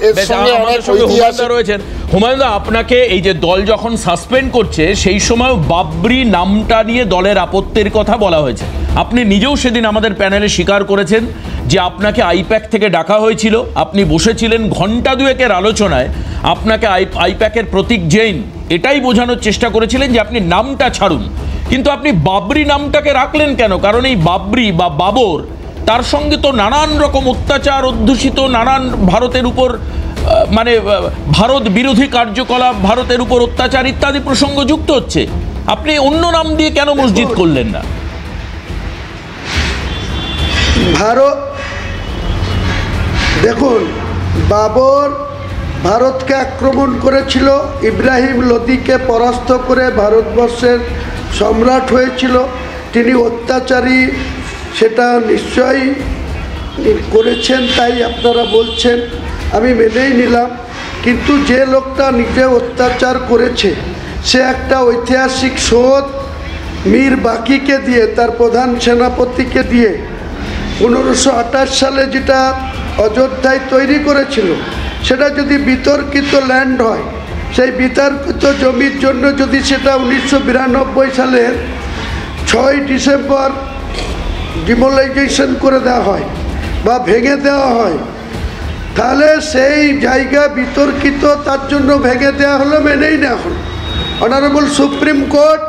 এর সঙ্গে অনেক ইতিহাস রয়েছেন। হুমায়ুন দা, আপনাকে এই যে দল যখন সাসপেন্ড করছে, সেই সময় বাবরি নামটা নিয়ে দলের আপত্তির কথা বলা হয়েছে। আপনি নিজেও সেদিন আমাদের প্যানেলে স্বীকার করেছেন যে আপনাকে আইপ্যাক থেকে ডাকা হয়েছিল, আপনি বসেছিলেন ঘন্টা দুয়েকের আলোচনায়। আপনাকে আইপ্যাকের প্রতীক জৈন এটাই বোঝানোর চেষ্টা করেছিলেন যে আপনি নামটা ছাড়ুন, কিন্তু আপনি বাবরি নামটাকে রাখলেন কেন? কারণ এই বাবরি বা বাবর, তার সঙ্গে তো নানান রকম অত্যাচার অধ্যুষিত, নানান ভারতের উপর মানে ভারত বিরোধী কার্যকলাপ, ভারতের উপর অত্যাচার ইত্যাদি প্রসঙ্গ যুক্ত হচ্ছে। আপনি অন্য নাম দিয়ে কেন মসজিদ করলেন না? দেখুন, বাবর ভারতকে আক্রমণ করেছিল, ইব্রাহিম লোদিকে পরাস্ত করে ভারতবর্ষের সম্রাট হয়েছিল। তিনি অত্যাচারী, সেটা নিশ্চয়ই করেছেন, তাই আপনারা বলছেন, আমি মেনেই নিলাম। কিন্তু যে লোকটা নিজে অত্যাচার করেছে, সে একটা ঐতিহাসিক শোধ মীর বাকিকে দিয়ে, তার প্রধান সেনাপতিকে দিয়ে 1528 সালে যেটা অযোধ্যায় তৈরি করেছিল, সেটা যদি বিতর্কিত ল্যান্ড হয়, সেই বিতর্কিত জমির জন্য যদি সেটা 1992 সালের 6 ডিসেম্বর ডিমোলাইজেশন করে দেওয়া হয় বা ভেঙে দেওয়া হয়, তাহলে সেই জায়গা বিতর্কিত, তার জন্য ভেঙে দেওয়া হলো, মেনেই নেওয়া হলো। অনারেবল সুপ্রিম কোর্ট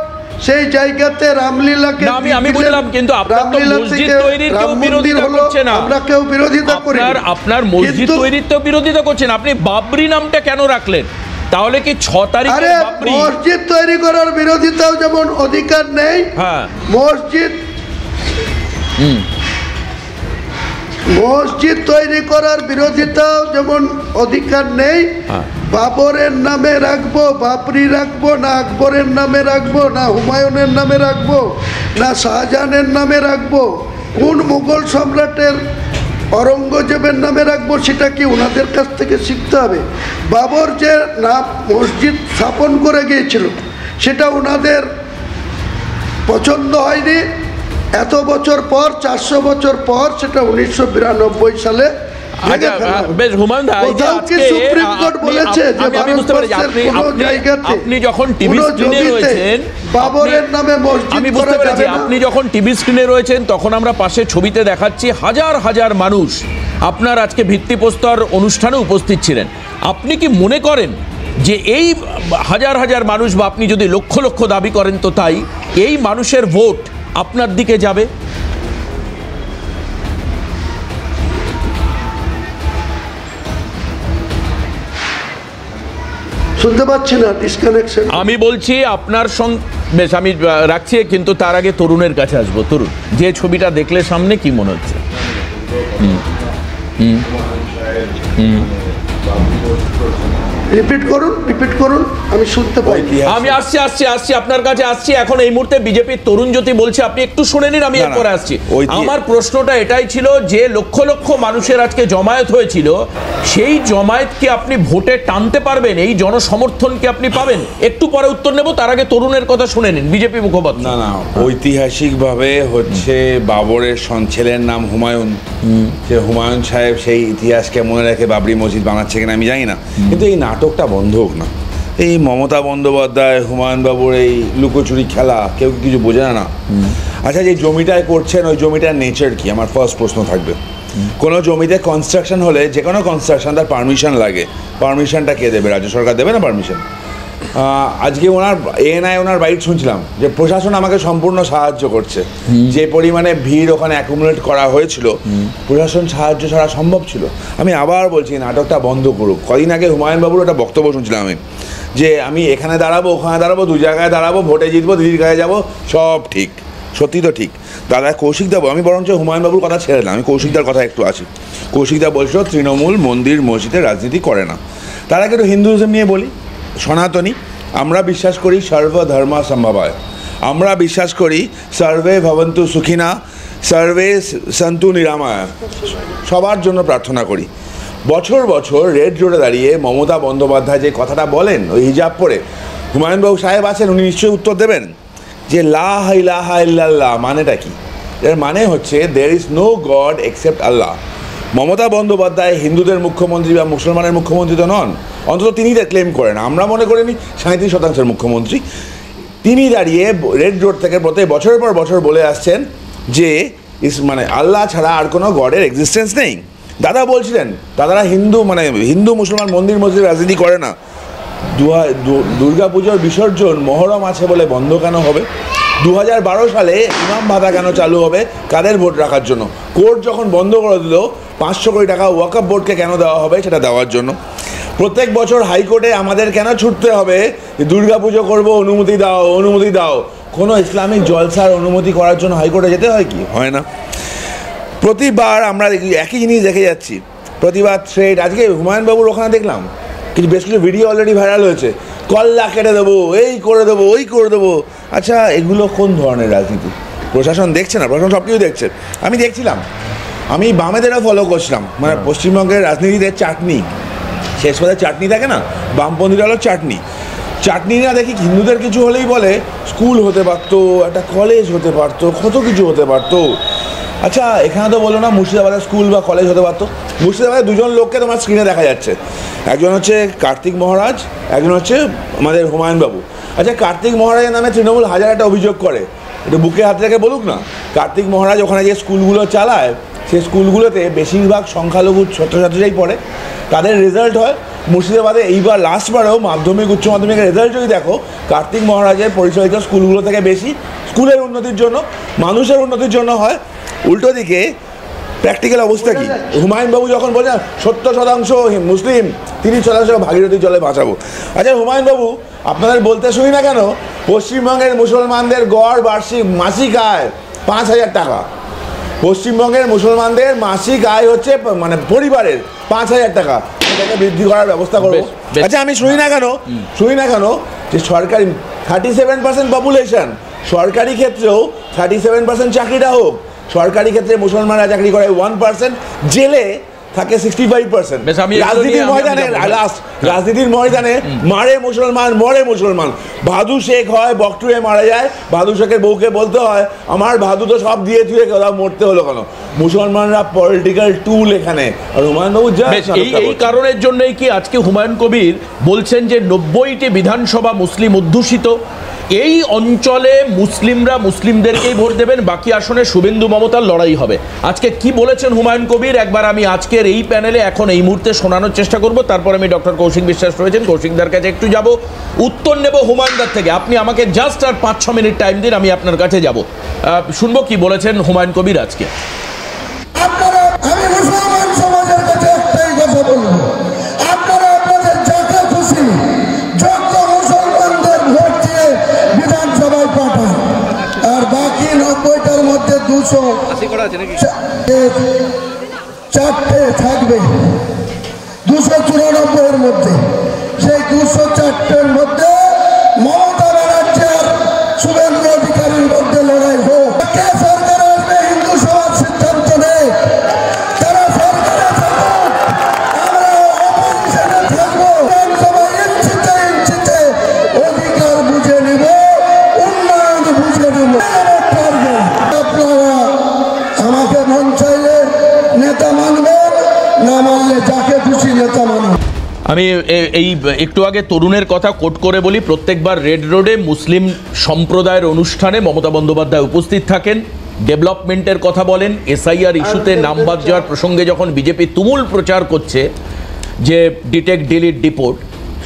সেই জায়গাতে রামলীলাকে আমি বললাম, কিন্তু আপনার তো মসজিদ তৈরির কেউ বিরোধিতা করছে না, আমরা কেউ বিরোধিতা করি না। আপনার মসজিদ তৈরির তো বিরোধিতা করছেন, আপনি বাবরি নামটা কেন রাখলেন? তাহলে কি 6 তারিখ বাবরি? মসজিদ তৈরি করার বিরোধিতাও যেমন অধিকার নেই, হ্যাঁ, মসজিদ তৈরি করার বিরোধিতাও যেমন অধিকার নেই। বাবরের নামে রাখবো, বাবরি রাখবো না, আকবরের নামে রাখবো না, হুমায়ুনের নামে রাখবো না, শাহজাহানের নামে রাখবো, কোন মুঘল সম্রাটের অরঙ্গজেবের নামে রাখবো, সেটা কি ওনাদের কাছ থেকে শিখতে হবে? বাবর যে নাম মসজিদ স্থাপন করে গিয়েছিল, সেটা ওনাদের পছন্দ হয়নি। এত বছর পর, 400 বছর পর, সেটা 1992 সালে আপনি যখন টিভি স্ক্রিনে রয়েছেন, তখন আমরা পাশে ছবিতে দেখাচ্ছি হাজার হাজার মানুষ আপনার আজকে ভিত্তিপ্রস্তর অনুষ্ঠানে উপস্থিত ছিলেন। আপনি কি মনে করেন যে এই হাজার হাজার মানুষ, বা আপনি যদি লক্ষ লক্ষ দাবি করেন তো তাই, এই মানুষের ভোট আপনার দিকে যাবে? শুনতে পাচ্ছি না, ডিসকানেকশন। আমি বলছি আপনার সঙ্গে, বেশ আমি রাখছি, কিন্তু তার আগে তরুণের কাছে আসবো। তরুণ, যে ছবিটা দেখলে সামনে, কি মনে হচ্ছে? রিপিট করুন, আমি শুনতে পাই। আমি আসছি আপনার কাছে আসছি। এখন এই মুহূর্তে বিজেপির তরুণ জ্যোতি বলছে, আপনি একটু শুনে নিন, আমি এরপরে আসছি। আমার প্রশ্নটা এটাই ছিল যে লক্ষ লক্ষ মানুষের আজকে জমায়েত হয়েছিল, সেই জমায়েতকে আপনি ভোটে টানতে পারবেন? এই জনসমর্থন কি আপনি পাবেন? একটু পরে উত্তর নেব, তার আগে তরুণের কথা শুনে নিন, বিজেপি মুখপাত্র। না, ঐতিহাসিকভাবে হচ্ছে বাবরের ছেলের নাম হুমায়ুন, সে হুমায়ুন সাহেব সেই ইতিহাসকে মনে রেখে বাবরি মসজিদ বানাচ্ছে কিনা আমি জানি না, কিন্তু এই নাটকটা বন্ধ হোক না। এই মমতা বন্দ্যোপাধ্যায়, হুমায়ুন বাবুর এই লুকোচুরি খেলা, কেউ কিছু বোঝে না। আচ্ছা, যে জমিটায় করছেন, ওই জমিটার নেচার কি? আমার ফার্স্ট প্রশ্ন থাকবে। কোনো জমিতে কনস্ট্রাকশন হলে, যে কোনো কনস্ট্রাকশন, তার পারমিশন লাগে। পারমিশনটা কে দেবে? রাজ্য সরকার দেবে না পারমিশন? আজকে ওনার ওনার বাইট শুনছিলাম যে প্রশাসন আমাকে সম্পূর্ণ সাহায্য করছে। যে পরিমাণে ভিড় ওখানে অ্যাকুমুলেট করা হয়েছিল, প্রশাসন সাহায্য ছাড়া সম্ভব ছিল? আমি আবার বলছি, নাটকটা বন্ধ করুক। কদিন আগে হুমায়ুন বাবুর একটা বক্তব্য শুনছিলাম আমি, যে আমি এখানে দাঁড়াবো, ওখানে দাঁড়াবো, 2 জায়গায় দাঁড়াবো, ভোটে জিতবো, দিদির গায়ে যাবো, সব ঠিক। সত্যি তো ঠিক। দাদা কৌশিকদা, আমি বরঞ্চ হুমায়ুন বাবুর কথা ছেড়ে না, আমি কৌশিকদার কথা একটু আসি। কৌশিকদা বলছিল তৃণমূল মন্দির মসজিদে রাজনীতি করে না। তার আগে একটু হিন্দুইজম নিয়ে বলি। সনাতনী, আমরা বিশ্বাস করি সর্বধর্ম সম্ভবায়, আমরা বিশ্বাস করি সর্বে ভবন্তু সুখিনা, সর্বে সন্তু নিরাময়, সবার জন্য প্রার্থনা করি। বছর বছর রেড রোডে দাঁড়িয়ে মমতা বন্দ্যোপাধ্যায় যে কথাটা বলেন, ওই হিজাব পরে, হুমায়ুন বাবু সাহেব আছেন, উনি নিশ্চয়ই উত্তর দেবেন যে লা ইলাহা ইল্লাল্লাহ মানেটা কি? এর মানে হচ্ছে there is no god except Allah. Mamata Bandyopadhyay হিন্দুদের মুখ্যমন্ত্রী বা মুসলমানের মুখ্যমন্ত্রী তো নন, অন্তত তিনি ক্লেম করেন। আমরা মনে করিনি 37% মুখ্যমন্ত্রী। তিনি দাঁড়িয়ে রেড রোড থেকে বছরের পর বছর বলে আসছেন যে মানে আল্লাহ ছাড়া আর কোনো গডের এক্সিস্টেন্স নেই। দাদা বলছিলেন দাদারা হিন্দু মুসলমান মন্দির মসজিদ রাজনীতি করে না। দুর্গা পুজোর বিসর্জন মহরম আছে বলে বন্ধ কেন হবে? 2012 সালে ইমাম ভাতা কেন চালু হবে? কাদের ভোট রাখার জন্য। কোর্ট যখন বন্ধ করে দিল, 500 কোটি টাকা ওয়াকফ বোর্ডকে কেন দেওয়া হবে? সেটা দেওয়ার জন্য। প্রত্যেক বছর হাইকোর্টে আমাদের কেন ছুটতে হবে যে দুর্গা পুজো করবো, অনুমতি দাও, অনুমতি দাও? কোনো ইসলামিক জলসার অনুমতি করার জন্য হাইকোর্টে যেতে হয় কি? হয় না। প্রতিবার আমরা একই জিনিস দেখে যাচ্ছি, প্রতিবার থ্রেড। আজকে হুমায়ুন বাবুর ওখানে দেখলাম কিছু বেশ কিছু ভিডিও অলরেডি ভাইরাল হয়েছে, কল্লা কেটে দেবো, এই করে দেবো, ওই করে দেবো। আচ্ছা, এগুলো কোন ধরনের রাজনীতি? প্রশাসন দেখছে না? প্রশাসন সব কিছু দেখছে। আমি দেখছিলাম, আমি বামেদেরও ফলো করছিলাম, মানে পশ্চিমবঙ্গের রাজনীতিতে চাটনি, শেষ পথে চাটনি থাকে না, বামপন্থীরা হলো চাটনি। চাটনি না দেখি হিন্দুদের কিছু হলেই বলে স্কুল হতে পারতো, একটা কলেজ হতে পারতো, কত কিছু হতে পারতো। আচ্ছা, এখানে তো বলো না মুর্শিদাবাদের স্কুল বা কলেজ হতে পারতো। মুর্শিদাবাদের দুজন লোককে তোমার স্ক্রিনে দেখা যাচ্ছে, একজন হচ্ছে কার্তিক মহারাজ, একজন হচ্ছে আমাদের হুমায়ুন বাবু। আচ্ছা, কার্তিক মহারাজের নামে তৃণমূল হাজার একটা অভিযোগ করে, একটু বুকে হাত রেখে বলুক না। কার্তিক মহারাজ ওখানে যে স্কুলগুলো চালায়, সেই স্কুলগুলোতে বেশিরভাগ সংখ্যালঘু ছাত্রছাত্রীরাই পড়ে, তাদের রেজাল্ট হয়। মুর্শিদাবাদে এইবার লাস্টবারেও মাধ্যমিক উচ্চ মাধ্যমিকের রেজাল্ট যদি দেখো, কার্তিক মহারাজের পরিচালিত স্কুলগুলো থেকে বেশি স্কুলের উন্নতির জন্য, মানুষের উন্নতির জন্য হয়। উল্টো দিকে প্র্যাকটিক্যাল অবস্থা কি? হুমায়ুন বাবু যখন বলেন 70% মুসলিম, 30% ভাগীরথী জলে বাঁচাবো। আচ্ছা হুমায়ুন বাবু, আপনাদের বলতে শুনি না কেন পশ্চিমবঙ্গের মুসলমানদের গড় বার্ষিক মাসিক আয় 5,000 টাকা। পশ্চিমবঙ্গের মুসলমানদের মাসিক আয় হচ্ছে মানে পরিবারের 5,000 টাকা, এটাকে বৃদ্ধি করার ব্যবস্থা করবো। আচ্ছা, আমি শুনি না কেন যে সরকারি 37% পপুলেশন, সরকারি ক্ষেত্রেও 37% চাকরিটা হোক। সরকারি ক্ষেত্রে মুসলমানরা চাকরি করে 1%, জেলে থাকে 65%। রাজনীতির ময়দানে মারে মুসলমান, মরে মুসলমান। ভাদু শেখ হয়, বকটুয়ে মারা যায়, ভাদু শেখের বউকে বলতে হয় আমার ভাদু তো সব দিয়ে থুয়ে কোথাও মরতে হলো কেন? মুসলমানরা পলিটিক্যাল টুল এখানে। আর হুমায়ুন বাবু এই কারণের জন্যই কি আজকে হুমায়ুন কবির বলছেন যে 90টি বিধানসভা মুসলিম অধ্যুষিত, এই অঞ্চলে মুসলিমরা মুসলিমদেরকেই ভোট দেবেন, বাকি আসনে শুভেন্দু মমতার লড়াই হবে। আজকে কি বলেছেন হুমায়ুন কবির একবার আমি আজকের এই প্যানেলে এখন এই মুহূর্তে শোনানোর চেষ্টা করব, তারপর আমি ডক্টর কৌশিক বিশ্বাস রয়েছেন, কৌশিকদার কাছে একটু যাব, উত্তর নেব হুমায়ুনদার থেকে। আপনি আমাকে জাস্ট আর 5-6 মিনিট টাইম দিন, আমি আপনার কাছে যাব, শুনবো কি বলেছেন হুমায়ুন কবির আজকে। আমি মুসলমান সমাজের কাছে একটাই কথা বলবো, আপনারা আপনাদের যাকে খুশি যোগ্য মুসলমানদের ভোট দিয়ে বিধানসভায় পাঠান, আর বাকি 90টার মধ্যে 204টে থাকবে, 294-এর মধ্যে, সেই 204-টের মধ্যে মমতা ব্যানার্জি আর শুভেন্দু অধিকারীর মধ্যে লড়াই হোক। কে সরকার আসবে হিন্দু সমাজ সিদ্ধান্ত নেই, তারা সরকারে থাকুক, আমরা অপোজিশনে থাকবো, বিধানসভায় ইঞ্চিতে ইঞ্চিতে অধিকার বুঝে নিব, উন্নয়ন বুঝে নিব। আপনারা আমাকে মন চাইলে নেতা মানবেন, না মানলে যাকে খুশি নেতা মানবেন। আমি এই একটু আগে তরুণের কথা কোট করে বলি, প্রত্যেকবার রেড রোডে মুসলিম সম্প্রদায়ের অনুষ্ঠানে মমতা বন্দ্যোপাধ্যায় উপস্থিত থাকেন, ডেভেলপমেন্টের কথা বলেন। এসআইআর ইস্যুতে নাম বাদ যাওয়ার প্রসঙ্গে যখন বিজেপি তুমুল প্রচার করছে যে ডিটেক্ট ডিলিট ডিপোর্ট,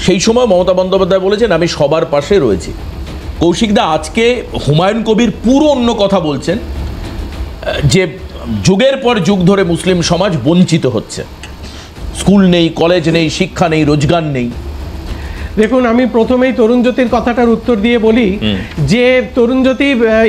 সেই সময় মমতা বন্দ্যোপাধ্যায় বলেছেন আমি সবার পাশে রয়েছি। কৌশিকদা, আজকে হুমায়ুন কবির পুরো অন্য কথা বলছেন, যে যুগের পর যুগ ধরে মুসলিম সমাজ বঞ্চিত হচ্ছে, স্কুল নেই, কলেজ নেই, শিক্ষা নেই, রোজগার নেই। দেখুন, আমি প্রথমেই তরুণজ্যোতির কথাটার উত্তর দিয়ে বলি যে তরুণজ্যোতি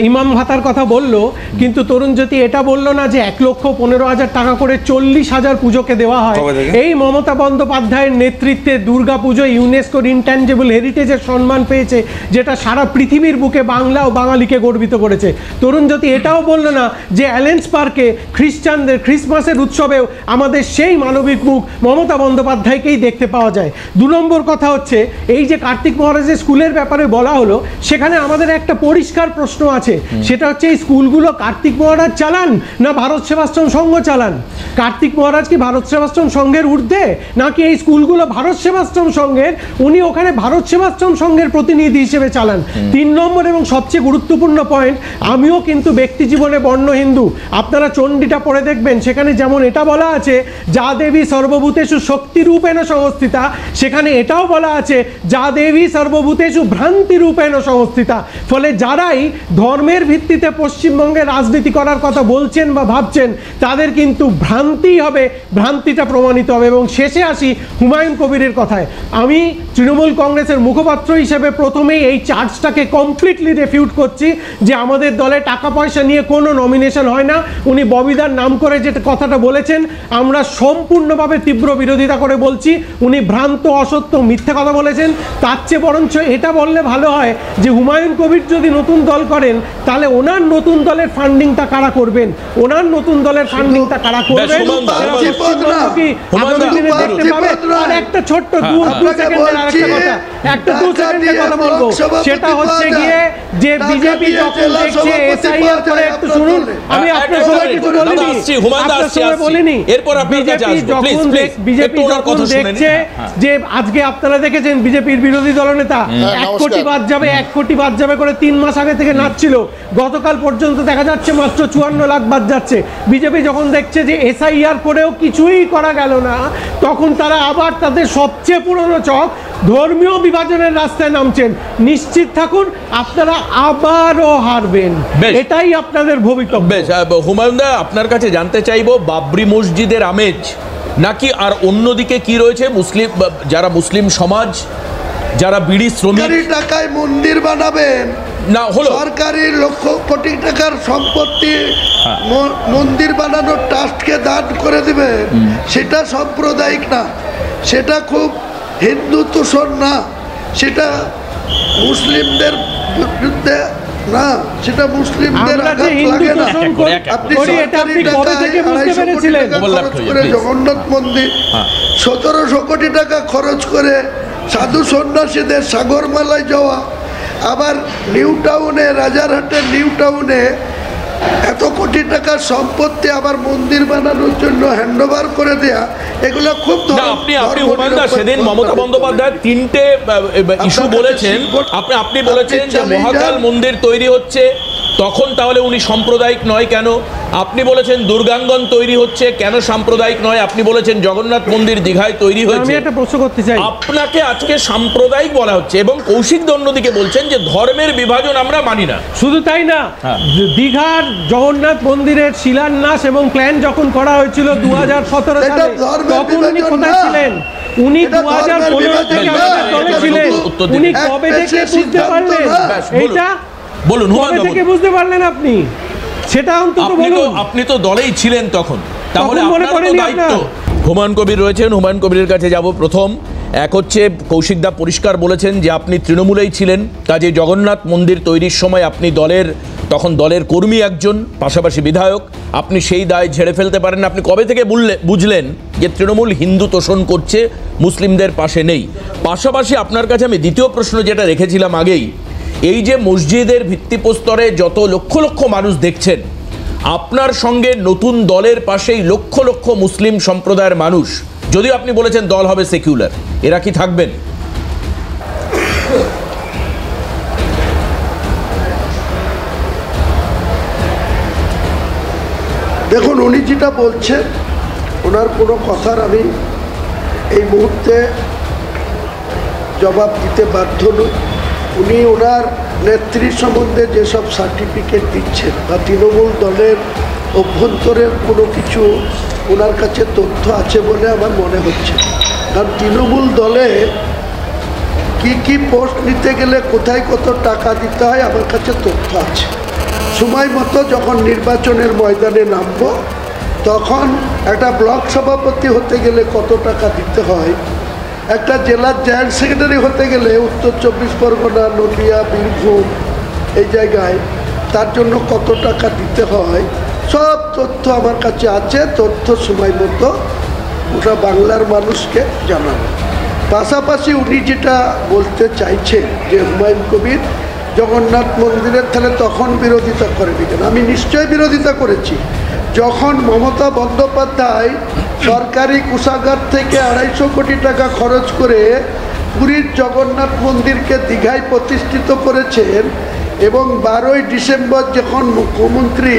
ইমাম ভাতার কথা বলল, কিন্তু তরুণজ্যোতি এটা বলল না যে 1,15,000 টাকা করে 40,000 পুজোকে দেওয়া হয়। এই মমতা বন্দ্যোপাধ্যায়ের নেতৃত্বে দুর্গা পুজো ইউনেস্কোর ইনট্যাঞ্জেবল হেরিটেজের সম্মান পেয়েছে, যেটা সারা পৃথিবীর বুকে বাংলা ও বাঙালিকে গর্বিত করেছে। তরুণজ্যোতি এটাও বলল না যে অ্যালেন্স পার্কে খ্রিস্টানদের ক্রিসমাসের উৎসবেও আমাদের সেই মানবিক মুখ মমতা বন্দ্যোপাধ্যায়কেই দেখতে পাওয়া যায়। 2 নম্বর কথা হচ্ছে, এই যে কার্তিক মহারাজের স্কুলের ব্যাপারে বলা হলো, সেখানে আমাদের একটা পরিষ্কার প্রশ্ন আছে, সেটা হচ্ছে এই স্কুলগুলো কার্তিক মহারাজ চালান না ভারত সেবাশ্রম সংঘ চালান? কার্তিক মহারাজ কি ভারত সেবাশ্রম সংঘের ঊর্ধ্বে, নাকি এই স্কুলগুলো ভারত সেবাশ্রম সংঘের, উনি ওখানে ভারত সেবাশ্রম সংঘের প্রতিনিধি হিসেবে চালান? 3 নম্বর এবং সবচেয়ে গুরুত্বপূর্ণ পয়েন্ট, আমিও কিন্তু ব্যক্তি জীবনে বর্ণ হিন্দু, আপনারা চণ্ডীটা পড়ে দেখবেন, সেখানে যেমন এটা বলা আছে যা দেবী সর্বভূতেষু শক্তিরূপেণ সংস্থিতা, সেখানে এটাও বলা আছে যা দেবী সর্বভূতেষু ভ্রান্তি রূপেণ সংস্থিতা। ফলে যারাই ধর্মের ভিত্তিতে পশ্চিমবঙ্গে রাজনীতি করার কথা বলছেন বা ভাবছেন, তাদের কিন্তু ভ্রান্তি মানতেই হবে, ভ্রান্তিটা প্রমাণিত হবে। এবং শেষে আসি হুমায়ুন কবিরের কথায়। আমি তৃণমূল কংগ্রেসের মুখপাত্র হিসেবে প্রথমেই এই চার্জটাকে কমপ্লিটলি রেফিউট করছি যে আমাদের দলে টাকা পয়সা নিয়ে কোনো নমিনেশন হয় না। উনি ববিদার নাম করে যে কথাটা বলেছেন আমরা সম্পূর্ণভাবে তীব্র বিরোধিতা করে বলছি। উনি ভ্রান্ত, অসত্য, মিথ্যে কথা বলেছেন। তার চেয়ে বরঞ্চ এটা বললে ভালো হয় যে হুমায়ুন কবির যদি নতুন দল করেন তাহলে ওনার নতুন দলের ফান্ডিংটা কারা করবেন, ওনার নতুন দলের ফান্ডিংটা কারা করবেন আগামী দিনে দেখতে পাবে। আর একটা ছোট্ট দু সেকেন্ডের আরেকটা কথা, একটা 2 সেকেন্ডের কথা বলবো, সেটা হচ্ছে গিয়ে যে বিজেপি যখন দেখছে এসআইআর করে, একটু শুনুন, আমি আপনার সবাই কিছু বলিনি, আপনার সবাই বলিনি, বিজেপি যখন দেখছে যে আজকে আপনারা দেখেছেন বিজেপির বিরোধী দলনেতা 1 কোটি বাদ যাবে 1 কোটি বাদ যাবে করে 3 মাস আগে থেকে নাচছিল, গতকাল পর্যন্ত দেখা যাচ্ছে মাত্র 54 লাখ বাদ যাচ্ছে। বিজেপি যখন দেখছে যে এসআইআর করেও কিছুই করা গেল না, তখন তারা আবার তাদের সবচেয়ে পুরনো চক ধর্মীয় বিভাজনের রাস্তায় নামছেন। নিশ্চিত থাকুন আপনারা আবারও হারবেন, এটাই আপনাদের ভবিতব্য। হুমায়ুন দা, আপনার কাছে জানতে চাইবো বাবরি মসজিদের আমেজ নাকি আর অন্যদিকে কি রয়েছে? মুসলিম, যারা মুসলিম সমাজ, যারা বিড়ি শ্রমিক, টাকায় মন্দির বানাবেন না হলো সরকারি লক্ষ কোটি টাকার সম্পত্তি মন্দির বানানোর ট্রাস্টকে দান করে দিবে, সেটা সাম্প্রদায়িক না, সেটা খুব হিন্দু তোষণ না, সেটা মুসলিমদের বিরুদ্ধে না, সেটা মুসলিমদের আঘাত লাগে না। আপনি জগন্নাথ মন্দির 1700 কোটি টাকা খরচ করে সাধু সন্ন্যাসীদের সাগরমালায় যাওয়া, আবার নিউ টাউনে, রাজারহাটের নিউ টাউনে এত কোটি টাকার সম্পত্তি আবার মন্দির বানানোর জন্য হ্যান্ডওভার করে দেয়া, এগুলো খুব সেদিন মমতা বন্দ্যোপাধ্যায় 3টে ইস্যু বলেছেন। আপনি বলেছেন যে মহাকাল মন্দির তৈরি হচ্ছে, তখন তাহলে উনি সাম্প্রদায়িক নয় কেন? আপনি বলেছেন দুর্গাঙ্গন তৈরি হচ্ছে, কেন সাম্প্রদায়িক নয়? আপনি বলেছেন জগন্নাথ মন্দির দীঘায় তৈরি হয়েছে। আমি একটা প্রশ্ন করতে চাই, আপনাকে আজকে সাম্প্রদায়িক বলা হচ্ছে এবং কৌশিক অন্যদিকে বলছেন যে ধর্মের বিভাজন আমরা মানি না। শুধু তাই না, দীঘার জগন্নাথ মন্দিরের শিলান্যাস এবং প্ল্যান যখন করা হয়েছিল 2017 সালে, তখন উনি কোথায় ছিলেন? উনি 2015 থেকে আমাদের দলে ছিলেন। উনি কবে থেকে বুঝতে পারলেন এইটা? বলুন, কবে থেকে বুঝতে পারলেন আপনি? সেটা অন্তত বলুন। আপনি তো দলেই ছিলেন তখন, তাহলে আপনার তো দায়িত্ব। হুমায়ুন কবির রয়েছেন, হুমায়ুন কবিরের কাছে যাব। প্রথম এক হচ্ছে, কৌশিকদা পরিষ্কার বলেছেন যে আপনি তৃণমূলেই ছিলেন, কাজে জগন্নাথ মন্দির তৈরির সময় আপনি তখন দলের কর্মী একজন, পাশাপাশি বিধায়ক, আপনি সেই দায় ঝেড়ে ফেলতে পারেন। আপনি কবে থেকে বুঝলেন যে তৃণমূল হিন্দু তোষণ করছে, মুসলিমদের পাশে নেই? পাশাপাশি আপনার কাছে আমি দ্বিতীয় প্রশ্ন যেটা রেখেছিলাম আগেই, এই যে মসজিদের ভিত্তিপ্রস্তরে যত লক্ষ লক্ষ মানুষ দেখছেন, আপনার সঙ্গে নতুন দলের পাশেই লক্ষ লক্ষ মুসলিম সম্প্রদায়ের মানুষ, যদিও আপনি বলেছেন দল হবে সেকুলার, এরা কি থাকবেন? দেখুন, উনি যেটা বলছেন ওনার কোনো কথার আমি এই মুহূর্তে জবাব দিতে বাধ্য নই। উনি ওনার নেত্রী সম্বন্ধে যেসব সার্টিফিকেট দিচ্ছেন বা তৃণমূল দলের অভ্যন্তরের কোনো কিছু ওনার কাছে তথ্য আছে বলে আমার মনে হচ্ছে। কারণ তৃণমূল দলে কি পোস্ট নিতে গেলে কোথায় কত টাকা দিতে হয় আমার কাছে তথ্য আছে। সময় মতো যখন নির্বাচনের ময়দানে নামব, তখন একটা ব্লক সভাপতি হতে গেলে কত টাকা দিতে হয়, একটা জেলার জয়েন্ট সেক্রেটারি হতে গেলে উত্তর 24 পরগনা, নদিয়া, বীরভূম এই জায়গায় তার জন্য কত টাকা দিতে হয়, সব তথ্য আমার কাছে আছে। তথ্য সময় মতো ওটা বাংলার মানুষকে জানাবো। পাশাপাশি উনি যেটা বলতে চাইছেন যে হুমায়ুন কবির জগন্নাথ মন্দিরের তাহলে তখন বিরোধিতা করেনি কেন? আমি নিশ্চয় বিরোধিতা করেছি। যখন মমতা বন্দ্যোপাধ্যায় সরকারি কোষাগার থেকে 250 কোটি টাকা খরচ করে পুরীর জগন্নাথ মন্দিরকে দীঘায় প্রতিষ্ঠিত করেছেন এবং 12ই ডিসেম্বর যখন মুখ্যমন্ত্রী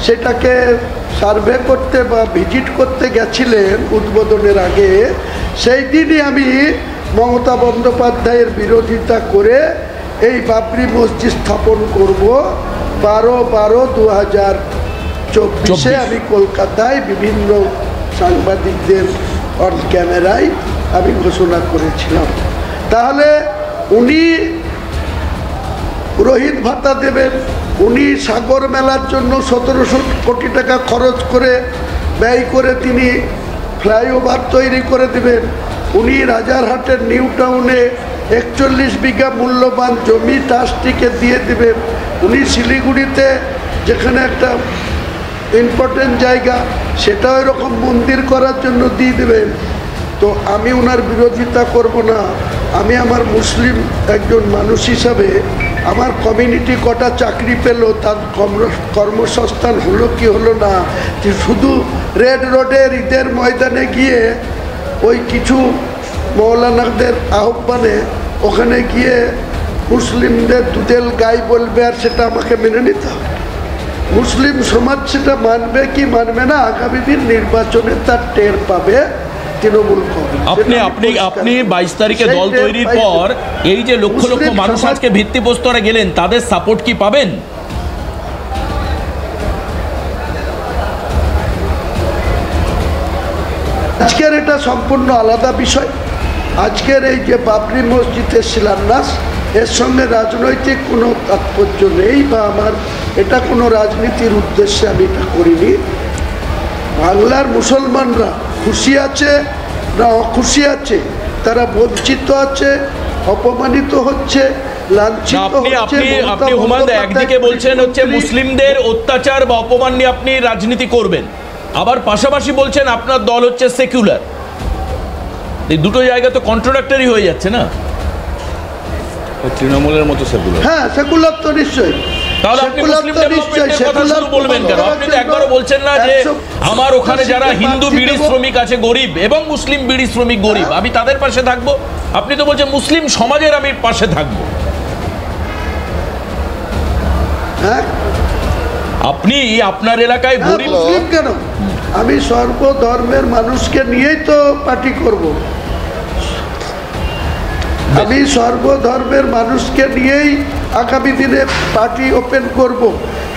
সেটাকে সার্ভে করতে বা ভিজিট করতে গেছিলেন উদ্বোধনের আগে, সেই দিনই আমি মমতা বন্দ্যোপাধ্যায়ের বিরোধিতা করে এই বাবরি মসজিদ স্থাপন করব 12/12/2000 2024 আমি কলকাতায় বিভিন্ন সাংবাদিকদের অন ক্যামেরায় আমি ঘোষণা করেছিলাম। তাহলে উনি পুরোহিত ভাতা দেবেন, উনি সাগর মেলার জন্য 1700 কোটি টাকা খরচ করে ব্যয় করে তিনি ফ্লাইওভার তৈরি করে দেবেন, উনি রাজারহাটের নিউ টাউনে 41 বিঘা মূল্যবান জমি ট্রাস্টিকে দিয়ে দেবেন, উনি শিলিগুড়িতে যেখানে একটা ইম্পর্টেন্ট জায়গা সেটাও এরকম মন্দির করার জন্য দিয়ে দেবেন। তো আমি ওনার বিরোধিতা করব না। আমি আমার মুসলিম একজন মানুষ হিসাবে আমার কমিউনিটি কটা চাকরি পেল, তার কর্মসংস্থান হলো কি হলো না, যে শুধু রেড রোডের ঈদের ময়দানে গিয়ে ওই কিছু মৌলানাদের আহ্বানে ওখানে গিয়ে মুসলিমদের দুধেল গাই বলবে আর সেটা আমাকে মেনে নিতে হবে। মুসলিম সমাজ সেটা মানবে কি মানবে না আগামী দিন নির্বাচনে তার টের পাবে তৃণমূল কংগ্রেস। আপনি 22 তারিখে দল তৈরির পর এই যে লক্ষ লক্ষ মানুষ আজকে ভিত্তিপ্রস্তরে গেলেন, তাদের সাপোর্ট কি পাবেন? আজকের এটা সম্পূর্ণ আলাদা বিষয়। আজকের এই যে বাবরি মসজিদের শিলান্যাস, এর সঙ্গে রাজনৈতিক কোনো তাৎপর্য নেই বা আমার এটা কোনো রাজনীতির উদ্দেশ্যে আমি এটা করিনি। বাংলার মুসলমানরা খুশি আছে না অখুশি আছে, তারা বঞ্চিত আছে, অপমানিত হচ্ছে, লাঞ্ছিত হচ্ছে। আপনি হুমায়ুন দা একদিকে বলছেন হচ্ছে মুসলিমদের অত্যাচার বা অপমান নিয়ে আপনি রাজনীতি করবেন, আবার পাশাপাশি বলছেন আপনার দল হচ্ছে সেকুলার। এই দুটো জায়গা তো কন্ট্রাডিক্টরি হয়ে যাচ্ছে না? তৃণমূলের মতো সেকুলার। হ্যাঁ, সেকুলার তো নিশ্চয়ই। তাহলে আপনি মুসলিম ডেভেলপমেন্টের কথা শুধু বলবেন কেন? আপনি তো একবারও বলছেন না যে আমার ওখানে যারা হিন্দু বিড়ি শ্রমিক আছে গরিব এবং মুসলিম বিড়ি শ্রমিক গরিব, আমি তাদের পাশে থাকবো। আপনি তো বলছেন মুসলিম সমাজের আমি পাশে থাকবো। হ্যাঁ, আপনি আপনার এলাকায় গরিব মুসলিম কেন, আমি সর্বধর্মের মানুষকে নিয়েই তো পার্টি করব। আমি সর্বধর্মের মানুষকে নিয়েই আগামী দিনে পার্টি ওপেন করব।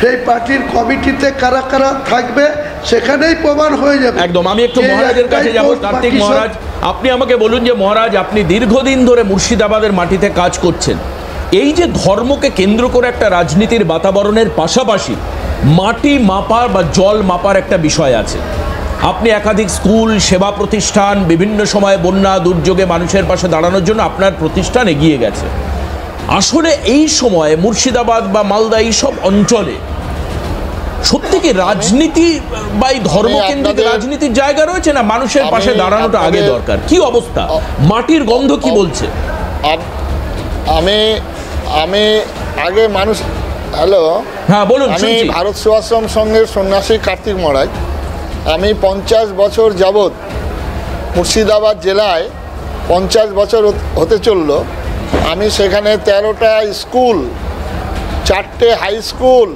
সেই পার্টির কমিটিতে কারা কারা থাকবে সেখানেই প্রমাণ হয়ে যাবে। একদম। আমি একটু মহারাজের কাছে যাব। কার্তিক মহারাজ, আপনি আমাকে বলুন যে মহারাজ, আপনি দীর্ঘদিন ধরে মুর্শিদাবাদের মাটিতে কাজ করছেন, এই যে ধর্মকে কেন্দ্র করে একটা রাজনীতির বাতাবরণের পাশাপাশি মাটি মাপার বা জল মাপার একটা বিষয় আছে। আপনি একাধিক স্কুল, সেবা প্রতিষ্ঠান, বিভিন্ন সময় বন্যা দুর্যোগে মানুষের পাশে দাঁড়ানোর জন্য আপনার প্রতিষ্ঠান এগিয়ে গেছে। আসলে এই সময়ে মুর্শিদাবাদ বা মালদা এইসব অঞ্চলে সত্যি কি রাজনীতি বা এই ধর্মকেন্দ্রিক রাজনীতির জায়গা রয়েছে, না মানুষের পাশে দাঁড়ানোটা আগে দরকার? কি অবস্থা? মাটির গন্ধ কি বলছে? আমি আগে মানুষ হ্যালো, হ্যাঁ বলুন। আমি ভারত সেবাশ্রম সংঘের সন্ন্যাসী কার্তিক মহারাজ। আমি 50 বছর যাবৎ মুর্শিদাবাদ জেলায় 50 বছর হতে চলল। আমি সেখানে 13টা স্কুল, 4টে হাই স্কুল,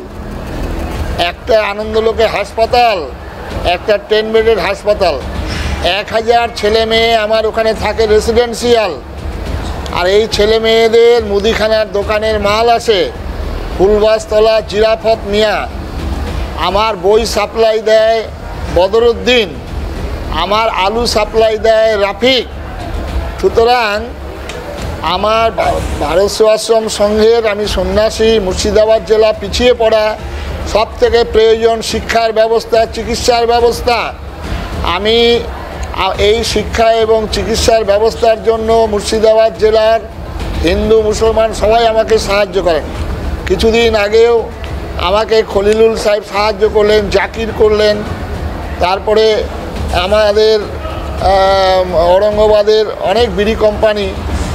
একটা আনন্দলোকে হাসপাতাল, একটা 10 বেডের হাসপাতাল, 1000 ছেলে মেয়ে আমার ওখানে থাকে রেসিডেন্সিয়াল। আর এই ছেলে মেয়েদের মুদিখানার দোকানের মাল আসে ফুলবাসতলা জিরাফত মিয়া, আমার বই সাপ্লাই দেয় বদরুদ্দিন, আমার আলু সাপ্লাই দেয় রাফিক। সুতরাং আমার ভারত সেবাশ্রম সংঘের আমি সন্ন্যাসী, মুর্শিদাবাদ জেলা পিছিয়ে পড়া, সব থেকে প্রয়োজন শিক্ষার ব্যবস্থা, চিকিৎসার ব্যবস্থা। আমি এই শিক্ষা এবং চিকিৎসার ব্যবস্থার জন্য মুর্শিদাবাদ জেলার হিন্দু মুসলমান সবাই আমাকে সাহায্য করেন। কিছুদিন আগেও আমাকে খলিলুল সাহেব সাহায্য করলেন, জাকির করলেন, তারপরে আমাদের ঔরঙ্গাবাদের অনেক বিড়ি কোম্পানি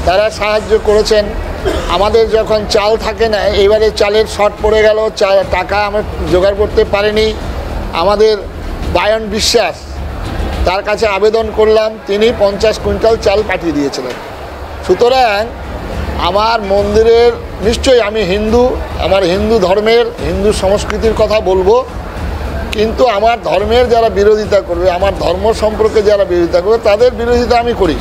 তারা সাহায্য করেছেন। আমাদের যখন চাল থাকে না, এবারে চালের শর্ট পড়ে গেল, টাকা আমরা জোগাড় করতে পারিনি। আমাদের বায়ন বিশ্বাস, তার কাছে আবেদন করলাম, তিনি 50 কুইন্টাল চাল পাঠিয়ে দিয়েছিলেন। সুতরাং আমার মন্দিরের, নিশ্চয়ই আমি হিন্দু, আমার হিন্দু ধর্মের, হিন্দু সংস্কৃতির কথা বলবো, কিন্তু আমার ধর্মের যারা বিরোধিতা করবে, আমার ধর্ম সম্পর্কে যারা বিরোধিতা করবে, তাদের বিরোধিতা আমি করি।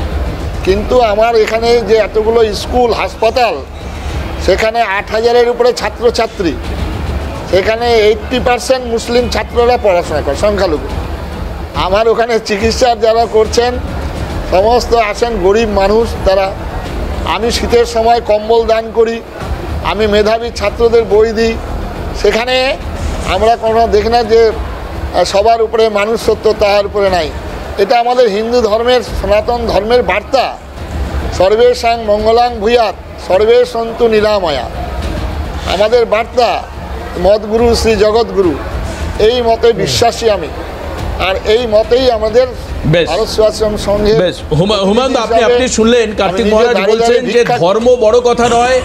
কিন্তু আমার এখানে যে এতগুলো স্কুল, হাসপাতাল, সেখানে 8000-এর উপরে ছাত্রছাত্রী, এখানে 80% মুসলিম ছাত্ররা পড়াশোনা করে, সংখ্যালঘু। আমার ওখানে চিকিৎসা যারা করছেন সমস্ত আসেন গরিব মানুষ তারা। আমি শীতের সময় কম্বল দান করি, আমি মেধাবী ছাত্রদের বই দিই। সেখানে আমরা কোনো দেখি না যে সবার উপরে মানুষ সত্য, তাহার উপরে নাই। এটা আমাদের হিন্দু ধর্মের, সনাতন ধর্মের বার্তা। সর্বেশাং মঙ্গলাং ভূয়াৎ সর্বে সন্তু নিরাময়া, আমাদের বার্তা। মতগুরু শ্রী জগৎগুরু, এই মতে বিশ্বাসী আমি, আর এই মতেই আমাদের ভারত সেবাশ্রম সংঘে। হুমায়ুন, আপনি শুনলেন কার্তিক মহারাজ বলছেন যে ধর্ম বড় কথা নয়,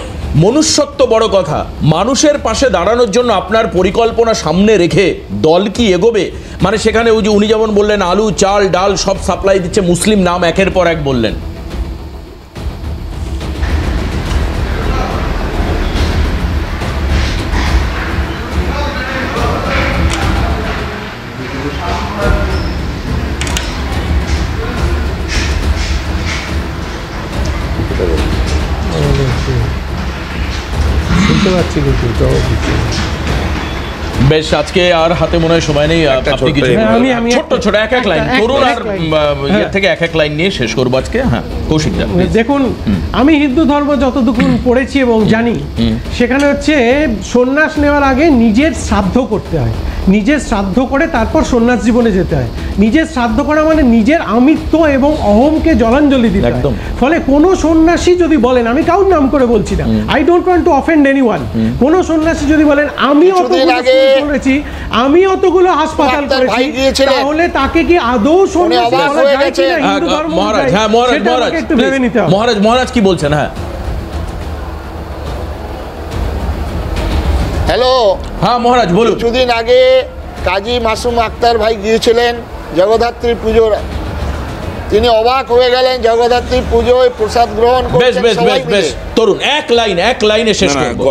মনুষ্যত্ব বড় কথা। মানুষের পাশে দাঁড়ানোর জন্য আপনার পরিকল্পনা সামনে রেখে দল কি এগোবে? মানে সেখানে ওই যে উনি যেমন বললেন আলু চাল ডাল সব সাপ্লাই দিচ্ছে, মুসলিম নাম একের পর এক বললেন। শুনতে পাচ্ছি কিন্তু জবাব দিচ্ছি। বেশ, আজকে আর হাতে মনে হয় সময় নেই। আপনি কিছু ছোট্ট ছোট এক এক লাইন তরুণ আর ইয়ে থেকে এক এক লাইন নিয়ে শেষ করবো আজকে। হ্যাঁ, কৌশিক দা। দেখুন, আমি হিন্দু ধর্ম যতটুকু পড়েছি এবং জানি, সেখানে হচ্ছে সন্ন্যাস নেওয়ার আগে নিজের শ্রাদ্ধ করতে হয়, নিজের শ্রাদ্ধ করে তারপর সন্ন্যাস জীবনে যেতে হয়। নিজের শ্রাদ্ধ করা মানে নিজের আমিত্ব এবং অহমকে জলাঞ্জলি দিতে হয়। ফলে কোনো সন্ন্যাসী যদি বলেন, আমি কাউর নাম করে বলছি না, I don't want to offend anyone, কোনো সন্ন্যাসী যদি বলেন আমি করেছি, আমি অতগুলো হাসপাতাল করেছি, তাহলে তাকে কি আদৌ সন্ন্যাসী বলা যায় কিনা হিন্দু ধর্ম? মহারাজ, হ্যাঁ মহারাজ একটু ভেবে নিতে হবে। মহারাজ কি বলছেন? হ্যাঁ হ্যালো, হ্যাঁ মহারাজ বলুন। কিছুদিন আগে কাজী মাসুম আক্তার ভাই গিয়েছিলেন জগদ্ধাত্রী পুজোর। তিনি অবাক হয়ে গেলেন, জগদ্ধাত্রী পুজোয় প্রসাদ গ্রহণ করছেন সবাই মিলে। তরুণ এক লাইনে শেষ করব।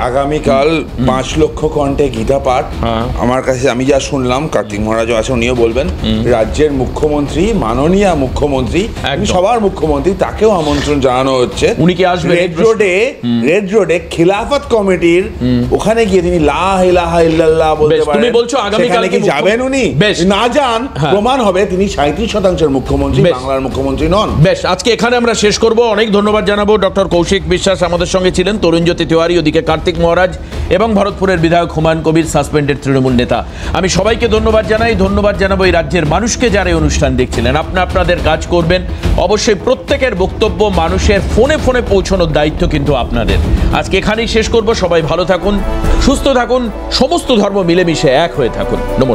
আগামীকাল 5 লক্ষ কণ্ঠে গীতা পাঠ। আমার কাছে আমি যা শুনলাম, কার্তিক মহারাজও আছে, উনিও বলবেন, রাজ্যের মুখ্যমন্ত্রী, মাননীয় মুখ্যমন্ত্রী, সবার মুখ্যমন্ত্রী, তাকেও আমন্ত্রণ জানানো হচ্ছে। উনি কি আসবেন? রেড রোডে খিলাফত কমিটির ওখানে গিয়ে তিনি লা ইলাহা ইল্লাল্লাহ বলতে পারেন। তুমি বলছো আগামীকাল কি যাবেন উনি? না যান, প্রমাণ হবে তিনি 37% মুখ্যমন্ত্রী, বাংলার মুখ্যমন্ত্রী নন। বেশ, আজকে এখানে আমরা শেষ করব। অনেক ধন্যবাদ জানাবো। ডক্টর কৌশিক বিশ্বাস আমাদের সঙ্গে ছিলেন, তরুণজ্যোতি তিওয়ারি, ওদিকে কার্তিক মহারাজ এবং ভরতপুরের বিধায়ক হুমায়ুন কবির, সাসপেন্ডেড তৃণমূল নেতা। আমি সবাইকে ধন্যবাদ জানাই। ধন্যবাদ জানাবো এই রাজ্যের মানুষকে যারা এই অনুষ্ঠান দেখছিলেন। আপনাদের কাজ করবেন, অবশ্যই প্রত্যেকের বক্তব্য মানুষের ফোনে ফোনে পৌঁছানোর দায়িত্ব কিন্তু আপনাদের। আজকে এখানেই শেষ করব। সবাই ভালো থাকুন, সুস্থ থাকুন, সমস্ত ধর্ম মিলেমিশে এক হয়ে থাকুন। নমস্কার।